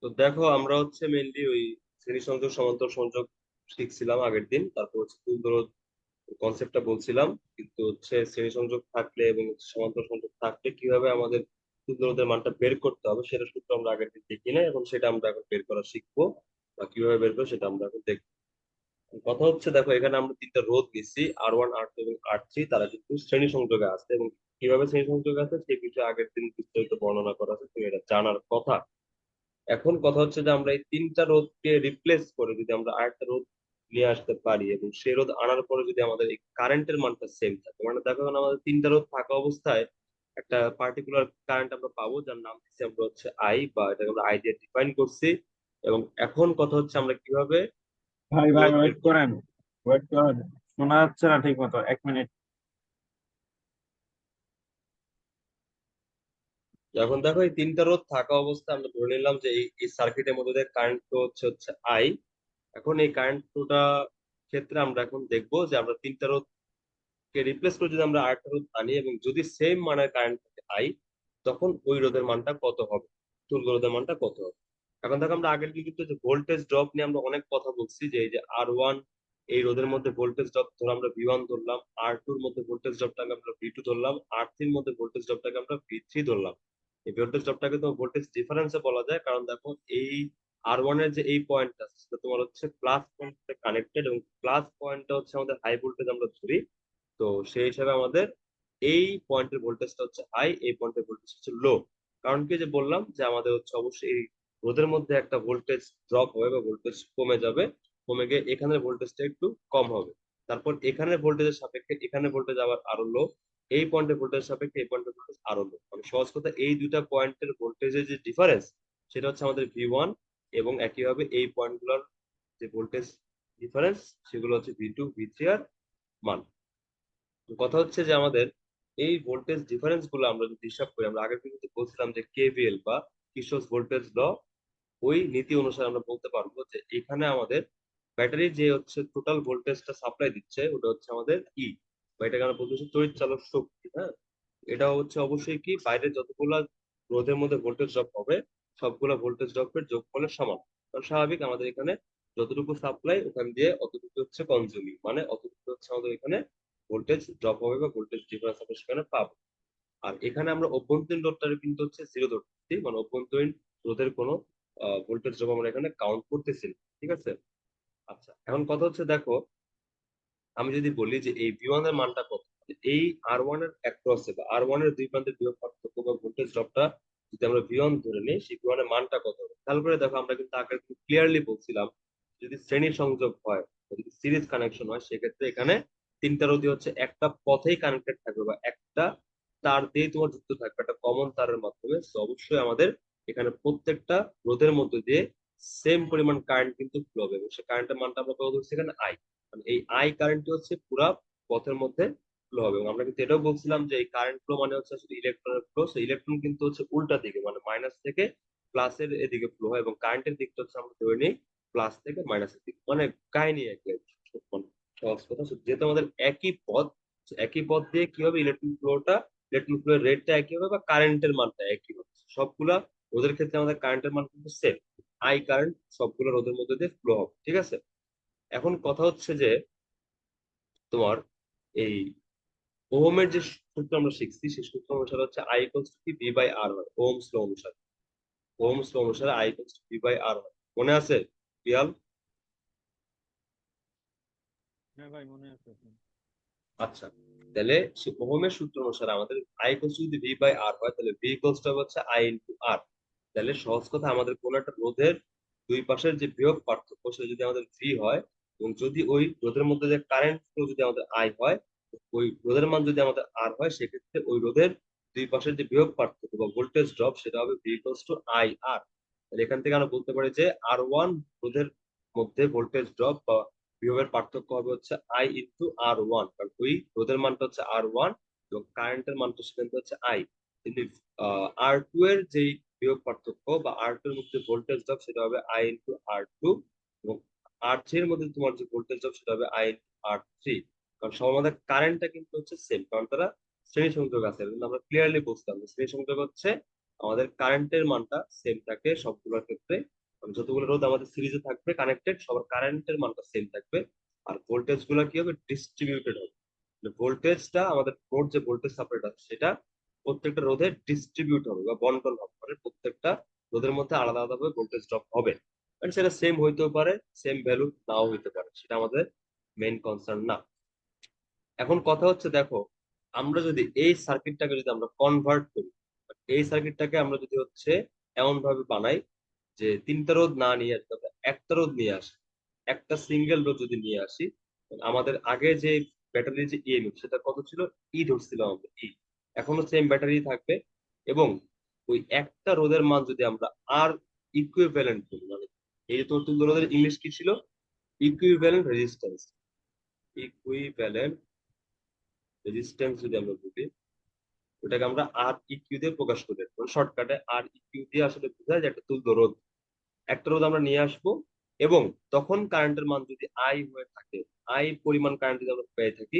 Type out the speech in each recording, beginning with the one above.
তো দেখো আমরা হচ্ছে মেইনলি ওই শ্রেণী সংযোগ সমান্তর সংযোগ শিখছিলাম আগের দিন। তারপর হচ্ছে তুলদর কনসেপ্টটা বলছিলাম। কিন্তু হচ্ছে শ্রেণী সংযোগ থাকলে এবং হচ্ছে সমান্তর সংযোগ থাকলে কিভাবে আমাদের তুলদরোধের মানটা বের করতে হবে সেটা সূত্র আমরা আগের দিন দেখি না, এখন সেটা আমরা এখন বের করা শিখবো। বা কিভাবে বের করবো সেটা আমরা এখন দেখবো। কথা হচ্ছে দেখো এখানে আমরা তিনটা রোধ নিচ্ছি, R1 R2 এবং R3। তারা কিন্তু শ্রেণী সংযোগে আছে এবং কিভাবে শ্রেণী সংযোগে আছে সেই বিষয়ে আগের দিন বিস্তারিত বর্ণনা করা আছে, তুমি এটা জানার কথা। এখন কথা হচ্ছে যে আমরা এই তিনটা রোধকে রিপ্লেস করে যদি আমরা আরেকটা রোধ নিয়ে আসতে পারি এবং সেই রোধ আনার পরে যদি আমাদের এই কারেন্টের মানটা সেম থাকে, মানে দেখো এখন আমাদের তিনটা রোধ থাকা অবস্থায় একটা পার্টিকুলার কারেন্ট আমরা পাবো যার নাম দিচ্ছি আমরা হচ্ছে আই, বা এটাকে আমরা আই দিয়ে ডিফাইন করছি। এবং এখন কথা হচ্ছে আমরা কিভাবে ভাই ভাই রোধ বের ওয়েট করবো। করেন, ওয়েট করেন। শোনা যাচ্ছে না ঠিক মতো, 1 মিনিট। এখন দেখো এই তিনটা রোধ থাকা অবস্থায় আমরা ধরে নিলাম যে এই সার্কিটের মধ্যে দিয়ে কারেন্ট ফ্লো হচ্ছে হচ্ছে আই। এখন এই কারেন্ট ফ্লোটা ক্ষেত্রে আমরা এখন দেখবো যে আমরা তিনটা রোধ কে রিপ্লেস করে যদি আমরা আরেকটা রোধ আনি এবং যদি সেম মানের কারেন্ট থাকে আই, তখন ওই রোধের মানটা কত হবে, তুল্য রোধের মানটা কত হবে। এখন দেখো আমরা আগের ভিডিওতে যে ভোল্টেজ ড্রপ নিয়ে আমরা অনেক কথা বলছি, যে এই যে R1 এই রোধের মধ্যে ভোল্টেজ ড্রপ ধরো আমরা V1 ধরলাম, R2 এর মধ্যে ভোল্টেজ ড্রপটাকে আমরা V2 ধরলাম, R3 এর মধ্যে ভোল্টেজ ড্রপটাকে আমরা V3 ধরলাম। এই ভোল্টেজ ড্রপটাকে তো ভোল্টেজ ডিফারেন্সে বলা যায়, কারণ দেখো এই R1 এর যে এই পয়েন্টটা সেটা তোমার হচ্ছে প্লাস পয়েন্টে কানেক্টেড এবং প্লাস পয়েন্টটা হচ্ছে আমাদের হাই ভোল্টেজ আমরা ধরি। তো সেই হিসাবে আমাদের এই পয়েন্টের ভোল্টেজটা হচ্ছে হাই, এই পয়েন্টের ভোল্টেজ হচ্ছে লো। কারণ কি যে বললাম যে আমাদের হচ্ছে অবশ্যই এই রোধের মধ্যে একটা ভোল্টেজ ড্রপ হবে বা ভোল্টেজ কমে যাবে, কমে গিয়ে এখানের ভোল্টেজটা একটু কম হবে। তারপর এখানের ভোল্টেজের সাপেক্ষে এখানে ভোল্টেজ আবার আরো লো, এই পয়েন্টের ভোল্টেজ সাপেক্ষে এই পয়েন্টের ভোল্টেজ আরো লো। মানে সহজ কথা এই দুইটা পয়েন্টের ভোল্টেজের যে ডিফারেন্স সেটা হচ্ছে আমাদের V1, এবং একইভাবে এই পয়েন্টগুলোর যে ভোল্টেজ ডিফারেন্স সেগুলো হচ্ছে V2 V3 আর মান। তো কথা হচ্ছে যে আমাদের এই ভোল্টেজ ডিফারেন্স গুলো আমরা যদি হিসাব করি, আমরা আগের ভিডিওতে বলছিলাম যে কেভিএল বা কির্চফ ভোল্টেজ ল, ওই নীতি অনুসারে আমরা বলতে পারবো যে এখানে আমাদের ব্যাটারি যে হচ্ছে টোটাল ভোল্টেজটা সাপ্লাই দিচ্ছে ওটা হচ্ছে আমাদের বা এটাকে আমরা বলতে হচ্ছে তড়িৎ চালক শক্তি। হ্যাঁ, এটা হচ্ছে অবশ্যই কি বাইরে যতগুলা রোধের মধ্যে ভোল্টেজ ড্রপ হবে সবগুলা ভোল্টেজ ড্রপের যোগফলের সমান। কারণ স্বাভাবিক আমাদের এখানে যতটুকু সাপ্লাই ওখান দিয়ে অতটুকু হচ্ছে কনজিউমিং, মানে অতটুকু হচ্ছে আমাদের এখানে ভোল্টেজ ড্রপ হবে বা ভোল্টেজ ডিফারেন্স আমরা সেখানে পাবো। আর এখানে আমরা অভ্যন্তরীণ লোডটার কিন্তু হচ্ছে জিরো ধরতেছি, মানে অভ্যন্তরীণ রোধের কোনো ভোল্টেজ ড্রপ আমরা এখানে কাউন্ট করতেছি না। ঠিক আছে। আচ্ছা এখন কথা হচ্ছে দেখো আমি যদি বলি যে এই V1 এর মানটা কত, এই R1 এর অ্যাক্রসে বা R1 এর দুই প্রান্তের বিভব পার্থক্য বা ভোল্টেজ ড্রপটা যদি আমরা V1 ধরে নিই, সেই V1 এর মানটা কত হবে। খেয়াল করে দেখো আমরা কিন্তু আগে ক্লিয়ারলি বলছিলাম যদি শ্রেণী সংযোগ হয়, যদি সিরিজ কানেকশন হয়, সেক্ষেত্রে এখানে তিনটা রোধই হচ্ছে একটা পথেই কানেক্টেড থাকবে বা একটা তার দিয়ে তোমার যুক্ত থাকবে একটা কমন তারের মাধ্যমে। তো অবশ্যই আমাদের এখানে প্রত্যেকটা রোধের মধ্যে দিয়ে সেম পরিমাণ কারেন্ট কিন্তু ফ্লো হবে এবং সেই কারেন্টের মানটা আমরা কত ধরছি এখানে আই। মানে এই আই কারেন্টটি হচ্ছে পুরা পথের মধ্যে ফ্লো হবে। এবং আমরা কিন্তু এটাও বলছিলাম যে এই কারেন্ট ফ্লো মানে হচ্ছে আসলে ইলেকট্রনের ফ্লো, সেই ইলেকট্রন কিন্তু হচ্ছে উল্টা দিকে মানে মাইনাস থেকে প্লাসের এদিকে ফ্লো হয় এবং কারেন্টের দিকটা হচ্ছে আমরা ধরে নিই প্লাস থেকে মাইনাসের দিকে। মানে কাহিনী একই আর কি। মানে সহজ কথা যেহেতু আমাদের একই পথ, একই পথ দিয়ে কি হবে ইলেকট্রন ফ্লো এর রেটটা একই হবে বা কারেন্টের মানটা একই হবে। সবগুলা রোধের ক্ষেত্রে আমাদের কারেন্টের মান কিন্তু সেম, আই কারেন্ট সবগুলো রোধের মধ্যে দিয়ে ফ্লো হবে। ঠিক আছে। এখন কথা হচ্ছে যে তোমার এই ওহমের যে সূত্র আমরা শিখছি সেই সূত্র অনুসারে হচ্ছে আই ইকুয়ালস টু কি ভি বাই আর হয় ওহমস ল অনুসারে। ওহমস ল অনুসারে I equals to V by R হয়, মনে আছে পিয়াল? হ্যাঁ ভাই, মনে আছে। আচ্ছা, তাহলে সে ওহমের সূত্র অনুসারে আমাদের আই ইকুয়ালস টু যদি ভি বাই আর হয় তাহলে ভি ইকুয়ালস টু হচ্ছে আই ইনটু আর। তাহলে সহজ কথা আমাদের কোন একটা রোধের দুই পাশের যে বিভব পার্থক্য সেটা যদি আমাদের ভি হয় এবং যদি ওই রোধের মধ্যে যে কারেন্ট ফ্লো যদি আমাদের আই হয়, ওই রোধের মান যদি আমাদের আর হয়, সেক্ষেত্রে ওই রোধের দুই পাশের যে বিভব পার্থক্য বা ভোল্টেজ ড্রপ সেটা হবে ভি ইকুয়ালস টু আই আর। তাহলে এখান থেকে আমরা বলতে পারি যে R1 রোধের মধ্যে ভোল্টেজ ড্রপ বা বিভবের পার্থক্য হবে হচ্ছে আই ইন্টু R1, কারণ ওই রোধের মানটা হচ্ছে R1 এবং কারেন্টের মানটা সেখানে হচ্ছে আই। কিন্তু R2 এর যেই বিভব পার্থক্য বা R2 এর মধ্যে ভোল্টেজ ড্রপ সেটা হবে আই ইন্টু R2, এবং R3 এর মধ্যে তোমার যে ভোল্টেজ ড্রপ সেটা হবে আই ইন্টু R3। কারণ সব আমাদের কারেন্টটা কিন্তু হচ্ছে সেম, কারণ তারা শ্রেণী সংযোগ আছে। কিন্তু আমরা ক্লিয়ারলি বুঝতাম যে শ্রেণী সংযোগ হচ্ছে আমাদের কারেন্টের মানটা সেম থাকে সবগুলোর ক্ষেত্রে, যতগুলো রোধ আমাদের সিরিজে থাকবে কানেক্টেড, সবার কারেন্টের মানটা সেম থাকবে। আর ভোল্টেজ গুলো কি হবে, ডিস্ট্রিবিউটেড হবে। ভোল্টেজটা আমাদের মোট যে ভোল্টেজ সাপ্লাইটা আছে সেটা প্রত্যেকটা রোধে ডিস্ট্রিবিউট হবে বা বন্টন হবে, মানে প্রত্যেকটা রোধের মধ্যে আলাদা আলাদা ভাবে ভোল্টেজ ড্রপ হবে। মানে সেটা সেম হইতেও পারে, সেম ভ্যালু নাও হইতে পারে, সেটা আমাদের মেইন কনসার্ন না। এখন কথা হচ্ছে দেখো, আমরা যদি এই সার্কিটটাকে যদি আমরা কনভার্ট করি, এই সার্কিটটাকে আমরা যদি হচ্ছে এমন ভাবে বানাই যে তিনটা রোধ না নিয়ে আসি, তবে একটা রোধ নিয়ে আসি, একটা সিঙ্গেল রোধ যদি নিয়ে আসি, আমাদের আগে যে ব্যাটারির যে ইএমএফ সেটা কত ছিল, ই ধরছিল আমাদের ই, এখনো সেম ব্যাটারি থাকবে। এবং ওই একটা রোধের মান যদি আমরা আর ইকুইভ্যালেন্ট করি, মানে এই যে তোমার তুল্য রোধের ইংলিশ কি ছিল, ইকুইভ্যালেন্ট রেজিস্ট্যান্স। ইকুইভ্যালেন্ট রেজিস্ট্যান্স যদি আমরা বলি, ওটাকে আমরা আর ইকিউ দিয়ে প্রকাশ করি, মানে শর্টকাটে আর ইকিউ দিয়ে আসলে বোঝায় যে একটা তুল্য রোধ। একটা রোধ আমরা নিয়ে আসবো, এবং তখন কারেন্টের মান যদি আই হয়ে থাকে, আই পরিমাণ কারেন্ট যদি আমরা পেয়ে থাকি,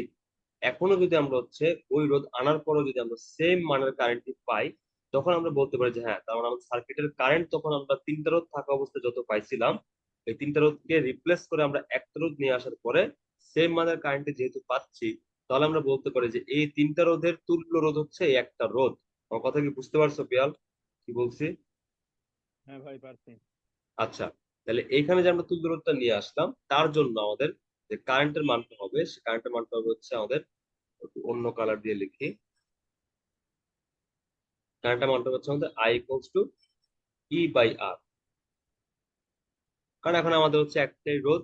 এখনো যদি আমরা হচ্ছে ওই রোধ আনার পরও যদি আমরা সেম মানের কারেন্টটি পাই, তখন আমরা বলতে পারি যে হ্যাঁ, তার মানে আমাদের সার্কিটের কারেন্ট তখন আমরা তিনটা রোধ থাকা অবস্থায় যত পাইছিলাম, এই তিনটা রোধকে রিপ্লেস করে আমরা একটা রোধ নিয়ে আসার পরে সেম মানের কারেন্ট যেহেতু পাচ্ছি, তাহলে আমরা বলতে পারি যে এই তিনটা রোধের তুল্য রোধ হচ্ছে এই একটা রোধ। আমার কথা কি বুঝতে পারছো পিয়াল, কি বলছি? হ্যাঁ ভাই, পারছি। আচ্ছা, তাহলে এইখানে যে আমরা তুল্য রোধটা নিয়ে আসলাম, তার জন্য আমাদের যে কারেন্টের মানটা হবে, সে কারেন্টের মানটা হবে হচ্ছে আমাদের, একটু অন্য কালার দিয়ে লিখি, কারেন্টের মানটা হচ্ছে আমাদের I equals to E by R. কারণ এখন আমাদের হচ্ছে একটাই রোধ,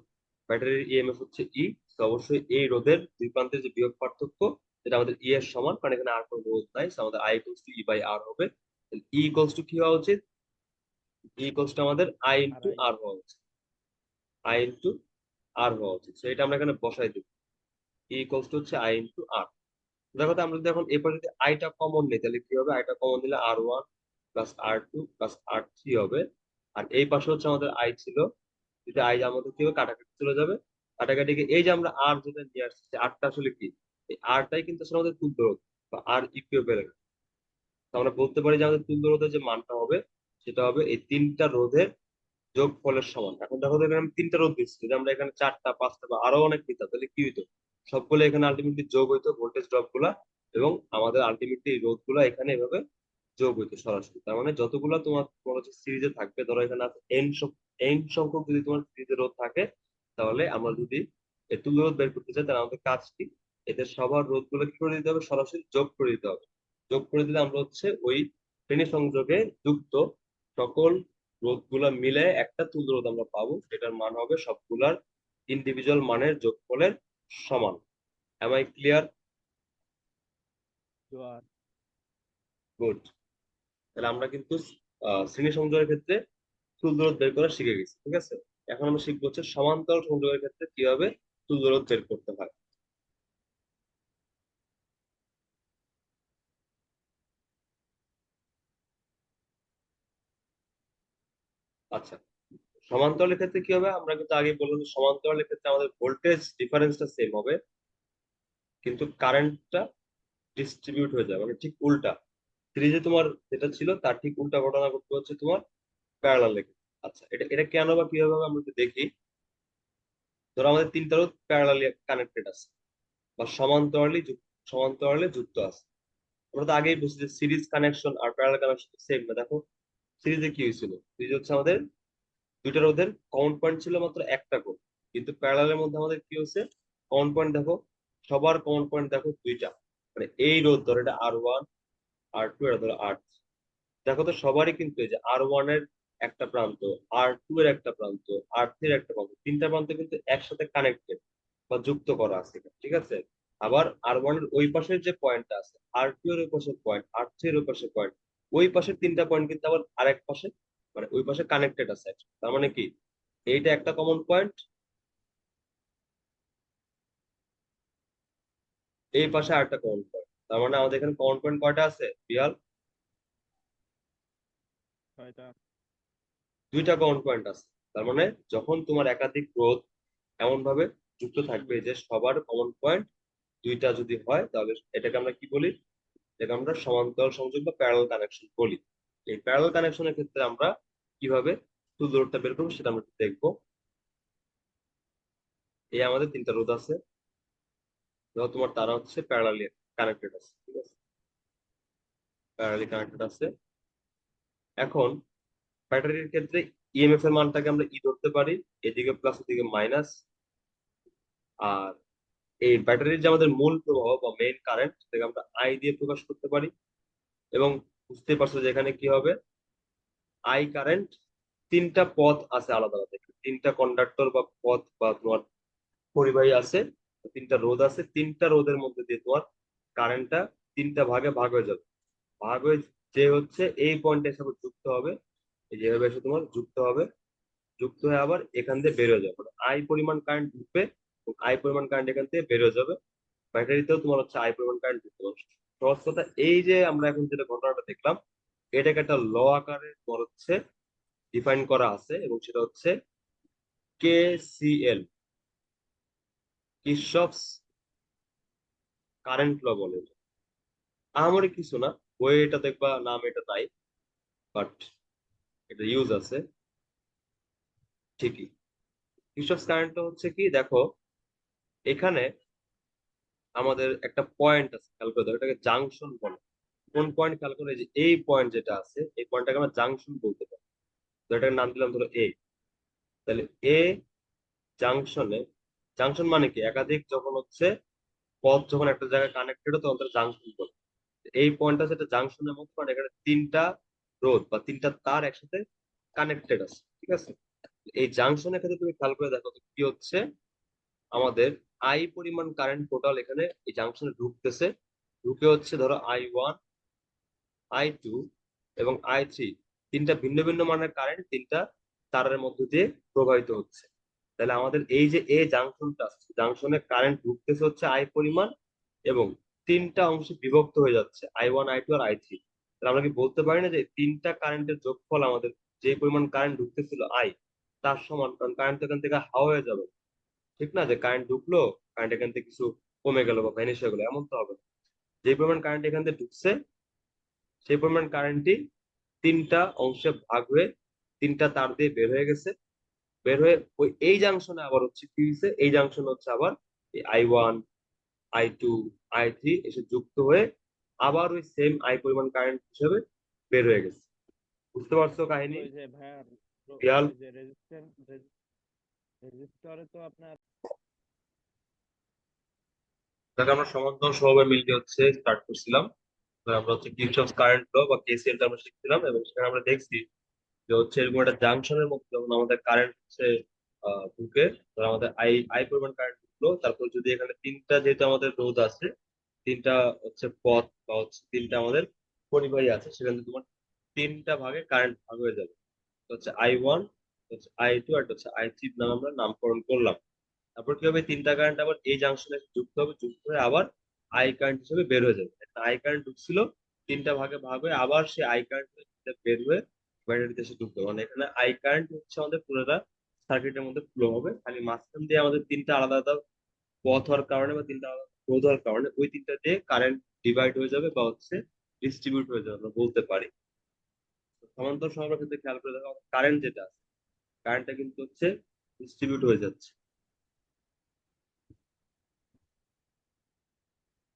ব্যাটারির ইএমএফ হচ্ছে ই, তো অবশ্যই এই রোধের দুই প্রান্তের যে বিভব পার্থক্য সেটা আমাদের ই এর সমান, কারণ এখানে আর কোনো রোধ নাই, so আমাদের I equals to E by R হবে। ই ইকুয়ালস টু কি হওয়া উচিত, ই ইকুয়ালস টু আমাদের আই আর ইন্টু আই। আর হওয়া উচিত, আই ইন্টু আর হওয়া উচিত। So এটা আমরা এখানে বসাই দিব, ই ইকুয়ালস টু হচ্ছে আই ইন্টু আর। দেখো তো, আমরা যদি এখন এরপর যদি আইটা কমন নিই, তাহলে কি হবে, আইটা কমন নিলে আর ওয়ান প্লাস আর টু প্লাস আর থ্রি হবে। আর এই পাশে হচ্ছে আমাদের আই ছিল, যদি আই আমাদের কি হবে, কাটাকাটি চলে যাবে। কাটাকাটিকে এই যে আমরা আর যেটা নিয়ে আসছি, আরটা আসলে কি, এই আরটাই কিন্তু আসলে আমাদের তুল্য রোধ বা আর ইকুইভ্যালেন্ট। তো আমরা বলতে পারি যে আমাদের তুল্য রোধের যে মানটা হবে, সেটা হবে এই তিনটা রোধের যোগফলের সমান। এখন দেখো তো, এখানে আমি তিনটা রোধ দিচ্ছি, যদি আমরা এখানে চারটা পাঁচটা বা আরো অনেক নিতাম, তাহলে কি হইতো, সবগুলো এখানে আলটিমেটলি যোগ হইতো ভোল্টেজ ড্রপ গুলা, এবং আমাদের আলটিমেটলি এই রোধ গুলা এখানে এভাবে যোগ হইতো সরাসরি। তার মানে যতগুলো তোমার তোমার হচ্ছে সিরিজে থাকবে, ধরো এখানে আছে এন সংখ্যক যদি তোমার সিরিজে রোধ থাকে, তাহলে আমরা যদি এই তুল্য রোধ বের করতে চাই, তাহলে আমাদের কাজ কি, এদের সবার রোধ গুলো কি করে দিতে হবে, সরাসরি যোগ করে দিতে হবে। যোগ করে দিলে আমরা হচ্ছে ওই শ্রেণী সংযোগে যুক্ত সকল রোধ গুলা মিলে একটা তুল্য রোধ আমরা পাবো, সেটার মান হবে সবগুলার ইন্ডিভিজুয়াল মানের যোগফলের সমান। Am I clear? জোয়ার। গুড। তাহলে আমরা কিন্তু শ্রেণী সংযোগের ক্ষেত্রে তুল্য রোধ বের করা শিখে গেছি, ঠিক আছে। এখন আমরা শিখবো হচ্ছে সমান্তরাল সংযোগের ক্ষেত্রে কিভাবে তুল্য রোধ বের করতে হয়। আচ্ছা, সমান্তরালের ক্ষেত্রে কি হবে, আমরা কিন্তু আগে বললাম যে সমান্তরালের ক্ষেত্রে আমাদের ভোল্টেজ ডিফারেন্সটা সেম হবে, কিন্তু কারেন্টটা ডিস্ট্রিবিউট হয়ে যাবে, মানে ঠিক উল্টা। সিরিজে তোমার যেটা ছিল তার ঠিক উল্টা ঘটনা ঘটতে হচ্ছে তোমার প্যারালাল রেখে। আচ্ছা, এটা এটা কেন বা কিভাবে হবে আমরা একটু দেখি। ধরো আমাদের তিনটা রোধ প্যারালালি কানেক্টেড আছে বা সমান্তরালে যুক্ত আছে। আমরা তো আগেই বুঝছি যে series connection are parallel connection same না। দেখো সিরিজে কি হয়েছিল, সিরিজ হচ্ছে আমাদের দুইটা রোধের কমন পয়েন্ট ছিল মাত্র একটা করে, কিন্তু প্যারালালের মধ্যে আমাদের কি হচ্ছে, কমন পয়েন্ট দেখো, সবার কমন পয়েন্ট দেখো দুইটা। মানে এই রোধ ধরো এটা আর ওয়ান, আর টু, এটা ধরো আর। দেখো তো সবারই কিন্তু এই যে আর ওয়ান এর একটা প্রান্ত, আর টু এর একটা প্রান্ত, আর থ্রি এর একটা প্রান্ত, তিনটা প্রান্ত কিন্তু একসাথে কানেক্টেড বা যুক্ত করা আছে এখানে, ঠিক আছে। আবার আর ওয়ান এর ওই পাশের যে পয়েন্টটা আছে, আর টু এর ওই পাশের পয়েন্ট, আর থ্রি এর ওই পাশের পয়েন্ট, ওই পাশের তিনটা পয়েন্ট কিন্তু আবার আরেক পাশে, মানে ওই পাশে কানেক্টেড আছে। তার মানে কি, এইটা একটা কমন পয়েন্ট, এই পাশে আরেকটা কমন পয়েন্ট। তার মানে আমাদের এখানে কমন পয়েন্ট কয়টা আছে রিয়াল, ছয়টা। দুইটা কমন পয়েন্ট আছে। তার মানে যখন তোমার একাধিক রোধ এমন ভাবে যুক্ত থাকবে যে সবার কমন পয়েন্ট দুইটা যদি হয়, তাহলে এটাকে আমরা কি বলি, এটাকে আমরা সমান্তরাল সংযোগ বা প্যারালাল কানেকশন বলি। এই প্যারালাল কানেকশনের ক্ষেত্রে আমরা কিভাবে তুল রোধটা বের করবো সেটা আমরা একটু দেখবো। এই আমাদের তিনটা রোধ আছে, ধরো তোমার তারা হচ্ছে প্যারালালি কানেক্টেড আছে, ঠিক আছে, প্যারালালি কানেক্টেড আছে। এখন ব্যাটারির ক্ষেত্রে ইএমএফ এর মানটাকে আমরা ই ধরতে পারি, এদিকে প্লাস এদিকে মাইনাস। আর এই ব্যাটারির যে আমাদের মূল প্রবাহ বা মেইন কারেন্ট, সেটাকে আমরা আই দিয়ে প্রকাশ করতে পারি। এবং বুঝতে পারছো যে এখানে কি হবে, আই কারেন্ট, তিনটা পথ আছে আলাদা আলাদা, তিনটা কন্ডাক্টর বা পথ বা তোমার পরিবাহী আছে, তিনটা রোধ আছে, তিনটা রোধের মধ্যে দিয়ে তোমার কারেন্টটা তিনটা ভাগে ভাগ হয়ে যাবে। ভাগ হয়ে যে হচ্ছে এই পয়েন্টের সাথে যুক্ত হবে, এই যেভাবে এসে তোমার যুক্ত হবে, যুক্ত হয়ে আবার এখান দিয়ে বের হয়ে যাবে, মানে আই পরিমাণ কারেন্ট ঢুকবে এবং আই পরিমাণ কারেন্ট এখান থেকে বের হয়ে যাবে। ব্যাটারিতেও তোমার হচ্ছে আই পরিমাণ কারেন্ট ঢুকতে পারবে। সহজ কথা, এই যে আমরা এখন যেটা ঘটনাটা দেখলাম, এটাকে একটা ল আকারে তোমার হচ্ছে ডিফাইন করা আছে, এবং সেটা হচ্ছে KCL, কিরশফস কারেন্ট ল বলে। আমারই কিছু না, বই এটা দেখবা নাম এটা নাই, বাট এটা ইউজ আছে ঠিকই। কিরশফস কারেন্ট হচ্ছে কি, দেখো এখানে আমাদের একটা পয়েন্ট আছে, খেয়াল করে দেখো, এটাকে জাংশন বলে। কোন পয়েন্ট খেয়াল করে, এই যে এই পয়েন্ট যেটা আছে, এই পয়েন্টটাকে আমরা জাংশন বলতে পারি। তো এটার নাম দিলাম ধরো এ। তাহলে এ জাংশনে, জাংশন মানে কি, একাধিক যখন হচ্ছে পথ যখন একটা জায়গায় কানেক্টেড তখন তারা জাংশন বলে। এই পয়েন্টটা যেটা জাংশনের মতো, কারণ এখানে তিনটা রোধ বা তিনটা তার একসাথে কানেক্টেড আছে, ঠিক আছে। এই জাংশনের ক্ষেত্রে তুমি খেয়াল করে দেখো তো কি হচ্ছে, আমাদের আই পরিমাণ কারেন্ট টোটাল এখানে এই জাংশনে ঢুকতেছে, ঢুকে হচ্ছে ধরো I1, I2 এবং I3, তিনটা ভিন্ন ভিন্ন মানের কারেন্ট তিনটা তারের মধ্য দিয়ে প্রবাহিত হচ্ছে। তাহলে আমাদের এই যে এ জাংশনটা আছে, জাংশনে কারেন্ট ঢুকতেছে হচ্ছে আই পরিমাণ, এবং তিনটা অংশে বিভক্ত হয়ে যাচ্ছে, I1, I2 আর I3। তাহলে আমরা কি বলতে পারি না যে তিনটা কারেন্টের যোগফল আমাদের যে পরিমাণ কারেন্ট ঢুকতেছিল আই, তার সমান, কারণ কারেন্ট এখান থেকে হাওয়া হয়ে যাবে, ঠিক না, যে কারেন্ট ঢুকলো, কারেন্ট এখান থেকে কিছু কমে গেল বা ভ্যানিশ হয়ে গেলো, এমন তো হবে না। যে পরিমাণ কারেন্ট এখান থেকে ঢুকছে, সেই পরিমাণ কারেন্টই তিনটা অংশে ভাগ হয়ে তিনটা তার দিয়ে বের হয়ে গেছে। বের হয়ে ওই এই জাংশনে আবার হচ্ছে কি হয়েছে, এই জাংশনে হচ্ছে আবার I1, I2, I3 এসে যুক্ত হয়ে আবার ওই সেম আই পরিমাণ কারেন্ট হিসেবে বের হয়ে গেছে। বুঝতে পারছো তো কাহিনী? ওই যে ভাইয়া, রিয়াল, ওই যে রেজিস্টরে তো আপনার যাকে আমরা সমান্তরাল স্বভাবে মিলিয়ে হচ্ছে স্টার্ট করছিলাম। তো আমরা হচ্ছে কিরচফ কারেন্ট ল বা KCL টা আমরা শিখছিলাম, এবং সেখানে আমরা দেখছি যে হচ্ছে এরকম একটা জাংশনের মধ্যে যখন আমাদের কারেন্ট হচ্ছে ঢুকে, ধর আমাদের আই আই পরিমাণ কারেন্ট ঢুকলো, তারপর যদি এখানে তিনটা, যেহেতু আমাদের রোধ আছে, তিনটা হচ্ছে পথ বা হচ্ছে তিনটা আমাদের পরিবাহী আছে, সেখানে তোমার তিনটা ভাগে কারেন্ট ভাগ হয়ে যাবে। তো হচ্ছে I1, হচ্ছে I2 আর হচ্ছে I3 নাম আমরা নামকরণ করলাম। তারপর কি হবে, তিনটা কারেন্ট আবার এই জাংশনে যুক্ত হবে, যুক্ত হয়ে আবার আই কারেন্ট হিসেবে বের হয়ে যাবে। একটা আই কারেন্ট ঢুকছিল, তিনটা ভাগে ভাগ হয়ে আবার সেই আই কারেন্ট বের হয়ে ব্যাটারিতে এসে ঢুকবে, মানে এখানে আই কারেন্ট হচ্ছে আমাদের পুরোটা সার্কিটের মধ্যে ফ্লো হবে, খালি মাঝখান দিয়ে আমাদের তিনটা আলাদা আলাদা পথ হওয়ার কারণে বা তিনটা আলাদা রোধ হওয়ার কারণে ওই তিনটা দিয়ে কারেন্ট ডিভাইড হয়ে যাবে বা হচ্ছে ডিস্ট্রিবিউট হয়ে যাবে, আমরা বলতে পারি। সমান্তর সংখ্যার ক্ষেত্রে খেয়াল করে দেখো, কারেন্ট যেটা আছে, কারেন্টটা কিন্তু হচ্ছে ডিস্ট্রিবিউট হয়ে যাচ্ছে।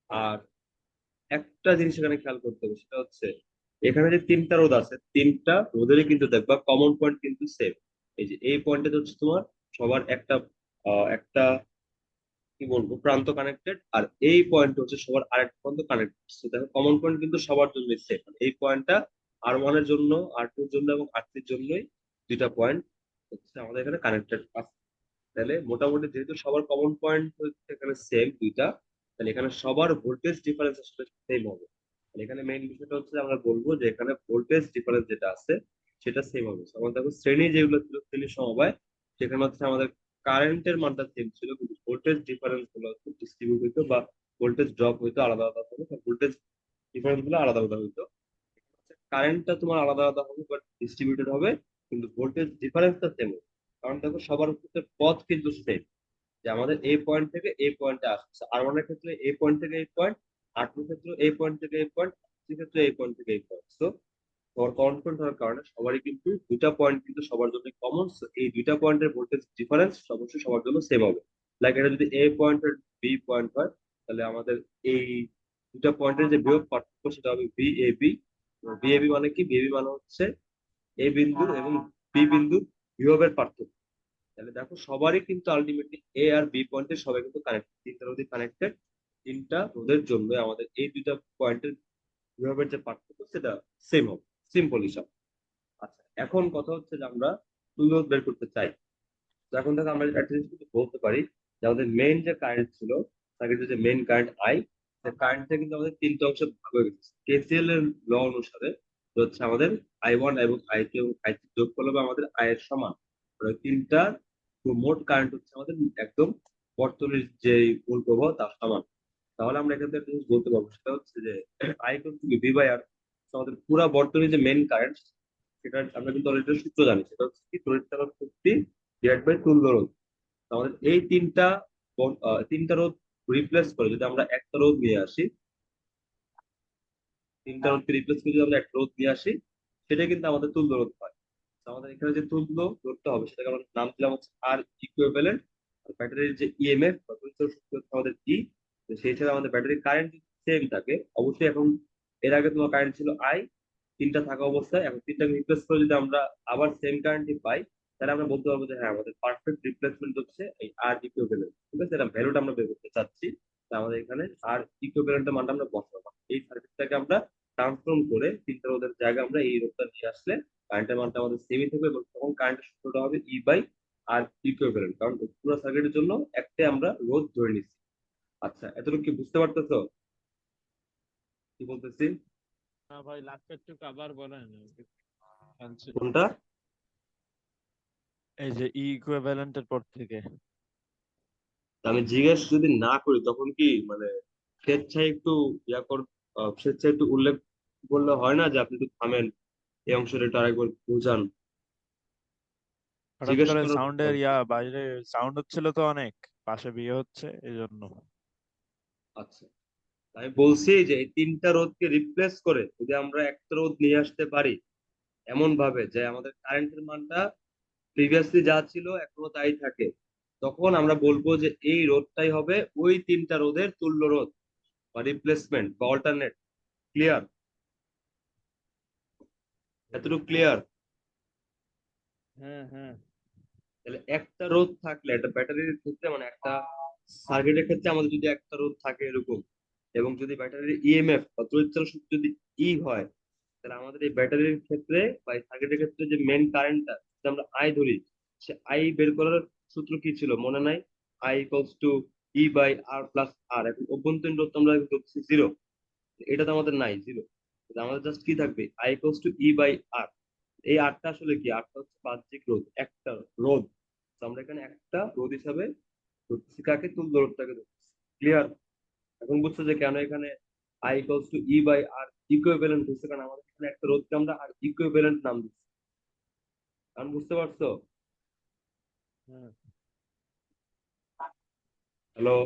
আর একটা জিনিস এখানে খেয়াল করতে হবে, সেটা হচ্ছে এখানে যে তিনটা রোধ আছে, তিনটা রোধেরই কিন্তু দেখবা কমন পয়েন্ট কিন্তু সেম। এই যে এই পয়েন্টে হচ্ছে তোমার সবার একটা একটা কি বলবো প্রান্ত কানেক্টেড, আর এই পয়েন্ট হচ্ছে সবার আরেকটা প্রান্ত কানেক্টেড। দেখো কমন পয়েন্ট কিন্তু সবার জন্য সেম, এই পয়েন্টটা R1 এর জন্য, R2 এর জন্য এবং R3 এর জন্যই দুইটা পয়েন্ট হচ্ছে আমাদের এখানে কানেক্টেড আছে। তাহলে মোটামুটি যেহেতু সবার কমন পয়েন্ট হচ্ছে এখানে সেম দুইটা, তাহলে এখানে সবার ভোল্টেজ ডিফারেন্স আসলে সেম হবে। তাহলে এখানে মেইন বিষয়টা হচ্ছে আমরা বলবো যে এখানে ভোল্টেজ ডিফারেন্স যেটা আছে সেটা সেম হবে। আমাদের দেখো শ্রেণী যেগুলো ছিল, শ্রেণী সমবায়, সেখানে হচ্ছে আমাদের কারেন্টের মানটা সেম ছিল, কিন্তু ভোল্টেজ ডিফারেন্স গুলো হচ্ছে ডিস্ট্রিবিউট হইতো বা ভোল্টেজ ড্রপ হইতো আলাদা আলাদা হবে, ভোল্টেজ ডিফারেন্স গুলো আলাদা আলাদা হইতো। কারেন্টটা তোমার আলাদা আলাদা হবে বাট ডিস্ট্রিবিউটেড হবে, কিন্তু ভোল্টেজ ডিফারেন্সটা সেম হবে। কারণ দেখো সবার ক্ষেত্রে পথ কিন্তু সেম, যে আমাদের এই পয়েন্ট থেকে এই পয়েন্টে আসছে, R1 এর ক্ষেত্রে এই পয়েন্ট থেকে এই পয়েন্ট, R2 এর ক্ষেত্রে এই পয়েন্ট থেকে এই পয়েন্ট, R3 এর ক্ষেত্রে এই পয়েন্ট থেকে এই পয়েন্ট। তো সবার কনস্ট্যান্ট হওয়ার কারণে সবারই কিন্তু দুইটা পয়েন্ট কিন্তু সবার জন্য কমন, এই দুইটা পয়েন্টের ভোল্টেজ ডিফারেন্স অবশ্যই সবার জন্য সেম হবে। লাইক এটা যদি এ পয়েন্ট আর বি পয়েন্ট হয়, তাহলে আমাদের এই দুইটা পয়েন্টের যে বিভব পার্থক্য সেটা হবে B A B. B A B মানে কি? বি এ বি মানে হচ্ছে এ বিন্দু এবং বি বিন্দু বিভবের পার্থক্য। তাহলে দেখো সবারই কিন্তু আলটিমেটলি এ আর বি পয়েন্টে সবাই কিন্তু কানেক্টেড, তিনটা রোধই কানেক্টেড। তিনটা রোধের জন্য আমাদের এই দুইটা পয়েন্টের বিভবের যে পার্থক্য সেটা সেম হবে। সিম্পল হিসাব। আচ্ছা, এখন কথা হচ্ছে যে আমরা তুল্য রোধ বের করতে চাই। তো এখন থেকে আমরা একটা জিনিস কিন্তু বলতে পারি যে আমাদের মেইন যে কারেন্ট ছিল, সার্কিটের যে মেইন কারেন্ট আই, সেই কারেন্টটা কিন্তু আমাদের তিনটা অংশে ভাগ হয়ে গেছে কেসিএল এর ল অনুসারে। তো হচ্ছে আমাদের আই ওয়ান এবং আই টু এবং আই থ্রি যোগ করলে হবে আমাদের আই এর সমান। তিনটা মোট কারেন্ট হচ্ছে আমাদের একদম বর্তনীর যে মূল প্রবাহ তার সমান। তাহলে আমরা এখান থেকে একটা জিনিস বলতে পারবো, সেটা হচ্ছে যে I equal to V by R. আমাদের পুরো বর্তনীর যে মেইন কারেন্ট, সেটা আমরা কিন্তু অলরেডি সূত্র জানি, সেটা হচ্ছে কি তড়িৎ চালক শক্তি ডিভাইড বাই তুল্য রোধ। তো আমাদের এই তিনটা রোধ রিপ্লেস করে যদি আমরা একটা রোধ নিয়ে আসি, তিনটা রোধকে রিপ্লেস করে যদি আমরা একটা রোধ নিয়ে আসি, সেটা কিন্তু আমাদের তুল্য রোধ হয়। তো আমাদের এখানে যে তুল্য রোধটা হবে সেটাকে আমরা নাম দিলাম হচ্ছে আর ইকুইভ্যালেন্ট। আর ব্যাটারির যে ইএমএফ বা তড়িৎ চৌম্বক শক্তি হচ্ছে আমাদের ই। তো সেই হিসাবে আমাদের ব্যাটারির কারেন্ট যদি সেম থাকে, অবশ্যই এখন এর আগে তোমার কারেন্ট ছিল আই, তিনটা থাকা অবস্থায়, এখন তিনটাকে রিপ্লেস করে যদি আমরা আবার সেম কারেন্টই পাই, তাহলে আমরা বলতে পারবো যে হ্যাঁ আমাদের পারফেক্ট রিপ্লেসমেন্ট হচ্ছে এই আর ইকুইভ্যালেন্ট। ঠিক আছে, এটা ভ্যালুটা আমরা বের করতে চাচ্ছি। তা আমাদের এখানে আর ইকুইভ্যালেন্টের মানটা আমরা বসাবো। এই সার্কিটটাকে আমরা ট্রান্সফর্ম করে তিনটা রোধের জায়গায় আমরা এই রোধটা নিয়ে আসলে কারেন্টের মানটা আমাদের সেমই থাকবে, এবং তখন কারেন্টের সূত্রটা হবে ই বাই আর ইকুইভ্যালেন্ট, কারণ পুরো সার্কিটের জন্য একটাই আমরা রোধ ধরে নিচ্ছি। আচ্ছা, এতটুকু কি বুঝতে পারতেছো কি বলতেছি? হ্যাঁ ভাই, লাস্টের টুকু আবার বলেন। আচ্ছা, কোনটা? এই যে ইকুইভ্যালেন্টের পর থেকে। আমি জিজ্ঞেস যদি না করি তখন কি মানে স্বেচ্ছায় একটু স্বেচ্ছায় একটু উল্লেখ করলে হয় না যে আপনি একটু থামেন, এই অংশটা একটু আরেকবার বুঝান? হঠাৎ জিজ্ঞেস করে করার মতো সাউন্ডের অংশ। বাইরে সাউন্ড হচ্ছিল তো অনেক, পাশে বিয়ে হচ্ছে এই জন্য। আচ্ছা, আমি বলছি যে এই তিনটা রোধকে রিপ্লেস করে যদি আমরা একটা রোধ নিয়ে আসতে পারি এমন ভাবে যে আমাদের কারেন্টের মানটা প্রিভিয়াসলি যা ছিল এখনো তাই থাকে, তখন আমরা বলবো যে এই রোধটাই হবে ওই তিনটা রোধের তুল্য রোধ বা রিপ্লেসমেন্ট বা অল্টারনেট। ক্লিয়ার? এতটুকু ক্লিয়ার? হ্যাঁ হ্যাঁ। তাহলে একটা রোধ থাকলে একটা ব্যাটারির ক্ষেত্রে, মানে একটা সার্কিটের ক্ষেত্রে আমাদের যদি একটা রোধ থাকে এরকম, এবং যদি ব্যাটারির ইএমএফ বা তড়িৎ চলন শক্তি যদি ই হয়, তাহলে আমাদের এই ব্যাটারির ক্ষেত্রে বা এই সার্কিটের ক্ষেত্রে যে মেন কারেন্টটা যদি আমরা আই ধরি, সে আই বের করার সূত্র কি ছিল মনে নাই? I equals to E by R plus R. এখন অভ্যন্তরীণ রোধ তো আমরা ধরছি জিরো, এটা তো আমাদের নাই, জিরো। আমাদের জাস্ট কি থাকবে? I equals to E by R. এই আরটা আসলে কি? আরটা হচ্ছে বাহ্যিক রোধ, একটা রোধ। তো আমরা এখানে একটা রোধ হিসাবে ধরতেছি কাকে? তুল্য রোধটাকে ধরতেছি। ক্লিয়ার? এখন বুঝছো যে কেন এখানে I equals to E by R equivalent হচ্ছে, কারণ আমাদের এখানে একটা রোধকে আমরা আর ইকুইভ্যালেন্ট নাম দিচ্ছি। কারণ বুঝতে পারছো? হ্যাঁ হ্যালো?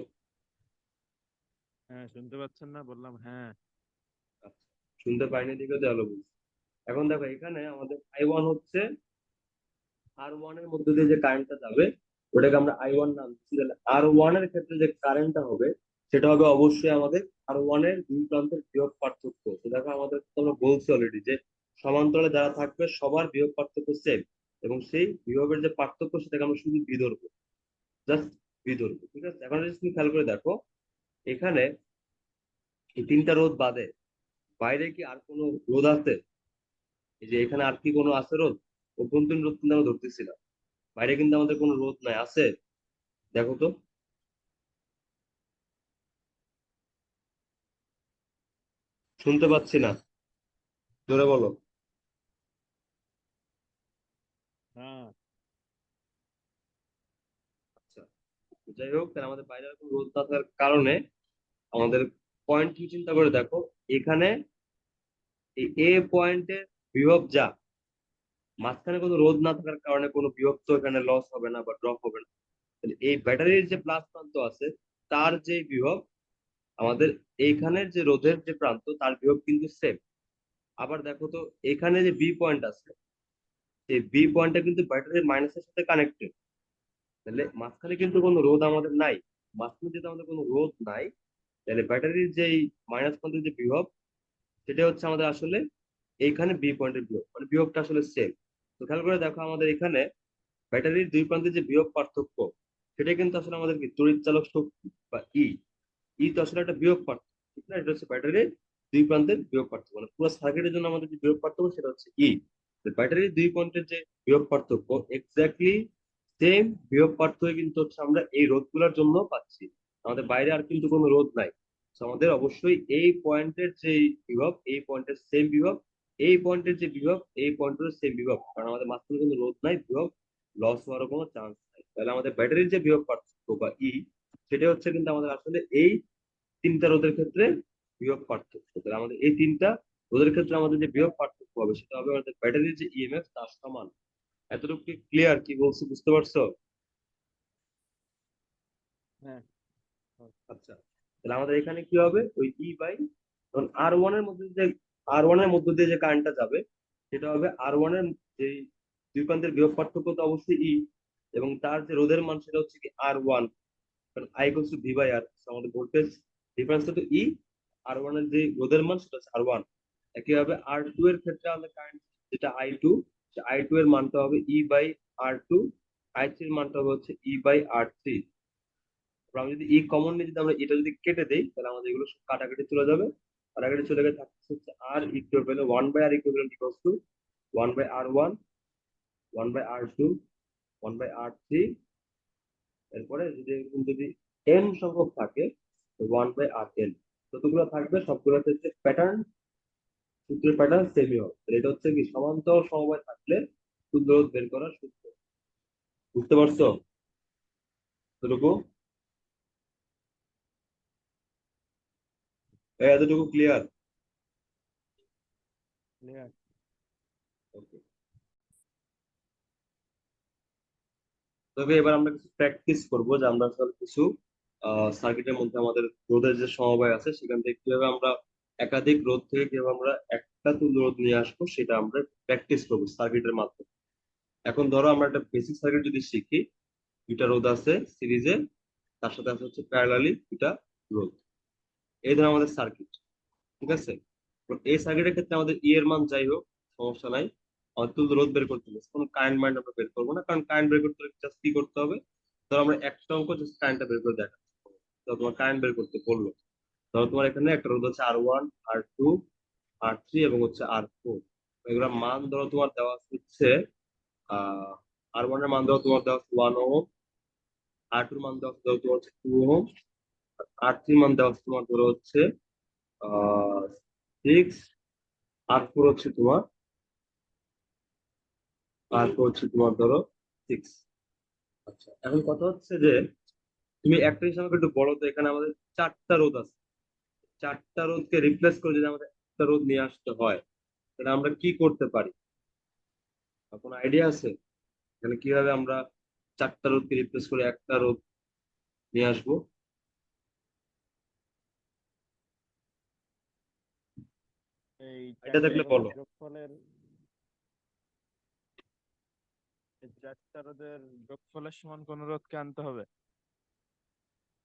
হ্যাঁ, শুনতে পাচ্ছেন না? বললাম হ্যাঁ। আচ্ছা, শুনতে পাইনি দিকে তো হ্যালো বলছি। এখন দেখো এখানে আমাদের আই ওয়ান হচ্ছে আর ওয়ান এর মধ্যে দিয়ে যে কারেন্টটা যাবে, ওটাকে আমরা আই ওয়ান নাম দিচ্ছি। তাহলে আর ওয়ান এর ক্ষেত্রে যে কারেন্টটা হবে সেটা হবে অবশ্যই আমাদের আর ওয়ান এর দুই প্রান্তের বিভব পার্থক্য। তো দেখো আমাদের তো আমরা বলছি অলরেডি যে সমান্তরালে যারা থাকবে সবার বিভব পার্থক্য সেম, এবং সেই বিভবের যে পার্থক্য সেটাকে আমরা শুধু বি ধরবো, জাস্ট বি ধরবো। ঠিক আছে, এখন যদি তুমি খেয়াল করে দেখো এখানে এই তিনটা রোধ বাদে বাইরে কি আর কোনো রোধ আছে? এই যে এখানে আর কি কোনো আছে রোধ? অভ্যন্তরীণ রোধ কিন্তু আমরা ধরতেছি না, বাইরে কিন্তু আমাদের কোনো রোধ নাই, আছে? দেখো তো। শুনতে পাচ্ছি না, জোরে বলো। হ্যাঁ আচ্ছা, যাই হোক, তাহলে আমাদের বাইরে এরকম রোদ না থাকার কারণে আমাদের পয়েন্ট কি চিন্তা করে দেখো, এখানে এই এ পয়েন্টে বিভব যা, মাঝখানে কোনো রোদ না থাকার কারণে কোনো বিভব তো এখানে লস হবে না বা ড্রপ হবে না। তাহলে এই ব্যাটারির যে প্লাস প্রান্ত আছে তার যে বিভব, আমাদের এইখানের যে রোধের যে প্রান্ত তার বিভব কিন্তু সেম। আবার দেখো তো, এখানে যে বি পয়েন্ট আছে, এই বি পয়েন্টটা কিন্তু ব্যাটারির মাইনাসের সাথে কানেক্টেড। তাহলে মাঝখানে কিন্তু কোনো রোধ আমাদের নাই। মাঝখানে যদি আমাদের কোনো রোধ নাই, তাহলে ব্যাটারির যেই মাইনাস পয়েন্টের যে বিভব, সেটা হচ্ছে আমাদের আসলে এইখানে বি পয়েন্টের বিভব, মানে বিভবটা আসলে সেম। তো খেয়াল করে দেখো, আমাদের এখানে ব্যাটারির দুই প্রান্তের যে বিভব পার্থক্য, সেটা কিন্তু আসলে আমাদের কি তড়িৎ চালক শক্তি বা ই। ই তো আসলে একটা বিভব পার্থক্য, ঠিক না? এটা হচ্ছে ব্যাটারির দুই প্রান্তের বিভব পার্থক্য, মানে পুরো সার্কিটের জন্য আমাদের যে বিভব পার্থক্য সেটা হচ্ছে ই। ব্যাটারির দুই প্রান্তের যে বিভব পার্থক্য এক্স্যাক্টলি সেম বিভব পার্থক্য কিন্তু হচ্ছে আমরা এই রোধগুলোর জন্য পাচ্ছি। আমাদের বাইরে আর কিন্তু কোনো রোধ নাই। তো আমাদের অবশ্যই এই পয়েন্টের যে বিভব, এই পয়েন্টের সেম বিভব, এই পয়েন্টের যে বিভব, এই পয়েন্টের সেম বিভব, কারণ আমাদের মাঝখানে কোনো রোধ নাই, বিভব লস হওয়ার কোনো চান্স নাই। তাহলে আমাদের ব্যাটারির যে বিভব পার্থক্য বা ই, সেটা হচ্ছে কিন্তু আমাদের আসলে এই তিনটা রোধের ক্ষেত্রে বিভব পার্থক্য। তাহলে আমাদের এই তিনটা রোধের ক্ষেত্রে আমাদের যে বিভব পার্থক্য হবে, সেটা হবে আমাদের ব্যাটারির যে ইএমএফ তার সমান। এতটুকু কি ক্লিয়ার? কি বলছি বুঝতে পারছো? হ্যাঁ। আচ্ছা, তাহলে আমাদের এখানে কি হবে, ওই ই বাই, আর ওয়ান এর মধ্যে যে কারেন্টটা যাবে, সেটা হবে আর 1 এর যে দুই প্রান্তের বিভব পার্থক্য তো অবশ্যই ই, এবং তার যে রোধের মান সেটা হচ্ছে কি আর 1, কারণ I equals to V by R. আমাদের ভোল্টেজ ডিফারেন্সটা তো ই, আর 1 এর যে রোধের মান সেটা হচ্ছে আর 1। একইভাবে আর 2 এর ক্ষেত্রে আমাদের কারেন্ট যেটা আই 2, আই 2 এর মানটা হবে ই বাই আর 2, আই 3 এর মানটা হবে হচ্ছে ই বাই আর 3। আমরা যদি ই কমন নিয়ে যদি আমরা এটা যদি কেটে দেই, তাহলে আমাদের এগুলো সব কাটাকাটি চলে যাবে। কাটাকাটি চলে গেলে থাকছে হচ্ছে R equivalent 1/r equivalent equals to 1/r 1, 1/r 2, 1/r 3। এরপরে যদি এরকম যদি এন সংখ্যক থাকে, 1/rn, যতগুলো থাকবে সবগুলো হচ্ছে প্যাটার্ন, সূত্রের প্যাটার্ন সেমই হবে। তাহলে এটা হচ্ছে কি সমান্তরাল সমবায় থাকলে শুদ্ধ রোধ বের করার সূত্র। বুঝতে পারছো এতটুকু? এতটুকু ক্লিয়ার? ক্লিয়ার। ওকে। তবে এবার আমরা কিছু প্র্যাকটিস করব, যে আমরা আসলে কিছু সার্কিটের মধ্যে আমাদের রোধের যে সমবায় আছে, সেখান থেকে কিভাবে আমরা একাধিক রোধ থেকে কিভাবে আমরা একটা তুল্য রোধ নিয়ে আসবো, সেটা আমরা প্র্যাকটিস করবো সার্কিটের মাধ্যমে। এখন ধরো আমরা একটা বেসিক সার্কিট যদি শিখি, দুইটা রোধ আছে সিরিজে, তার সাথে আছে হচ্ছে প্যারালালি দুইটা রোধ, এই ধরো আমাদের সার্কিট, ঠিক আছে? তো এই সার্কিটের ক্ষেত্রে আমাদের ই এর মান যাই হোক, সমস্যা নাই। আমাদের তুল্য রোধ বের করতে হবে, কোনো কারেন্ট মাইন্ড আমরা বের করবো না, কারণ কারেন্ট বের করতে হলে জাস্ট কি করতে হবে, ধরো আমরা একটা অঙ্ক জাস্ট কারেন্টটা বের করে দেখা, তো তোমার কারেন্ট বের করতে বললো। ধরো তোমার এখানে একটা রোধ হচ্ছে আর 1, আর 2, আর 3 এবং হচ্ছে আর 4। এগুলোর মান ধরো তোমার দেওয়া হচ্ছে আর 1 এর মান দেওয়া হচ্ছে 1 ওহম, আর 2 এর মান দেওয়া তোমার হচ্ছে 2 ওহম, আর 3 মান দেওয়া হচ্ছে তোমার ধরো হচ্ছে 6, আর 4 হচ্ছে তোমার, আর 4 হচ্ছে তোমার ধরো 6। আচ্ছা, এখন কথা হচ্ছে যে তুমি একটা জিনিস আমাকে একটু বলো তো, এখানে আমাদের চারটা রোধ আছে, চারটা রোধকে রিপ্লেস করে যদি আমাদের একটা রোধ নিয়ে আসতে হয়, তাহলে আমরা কি করতে পারি? কোনো আইডিয়া আছে এখানে কিভাবে আমরা চারটা রোধকে রিপ্লেস করে একটা রোধ নিয়ে আসবো? এই আইডিয়া চারটা থাকলে রোধের বলো। যোগফলের এই চারটা রোধের যোগফলের সমান কোন রোধকে আনতে হবে?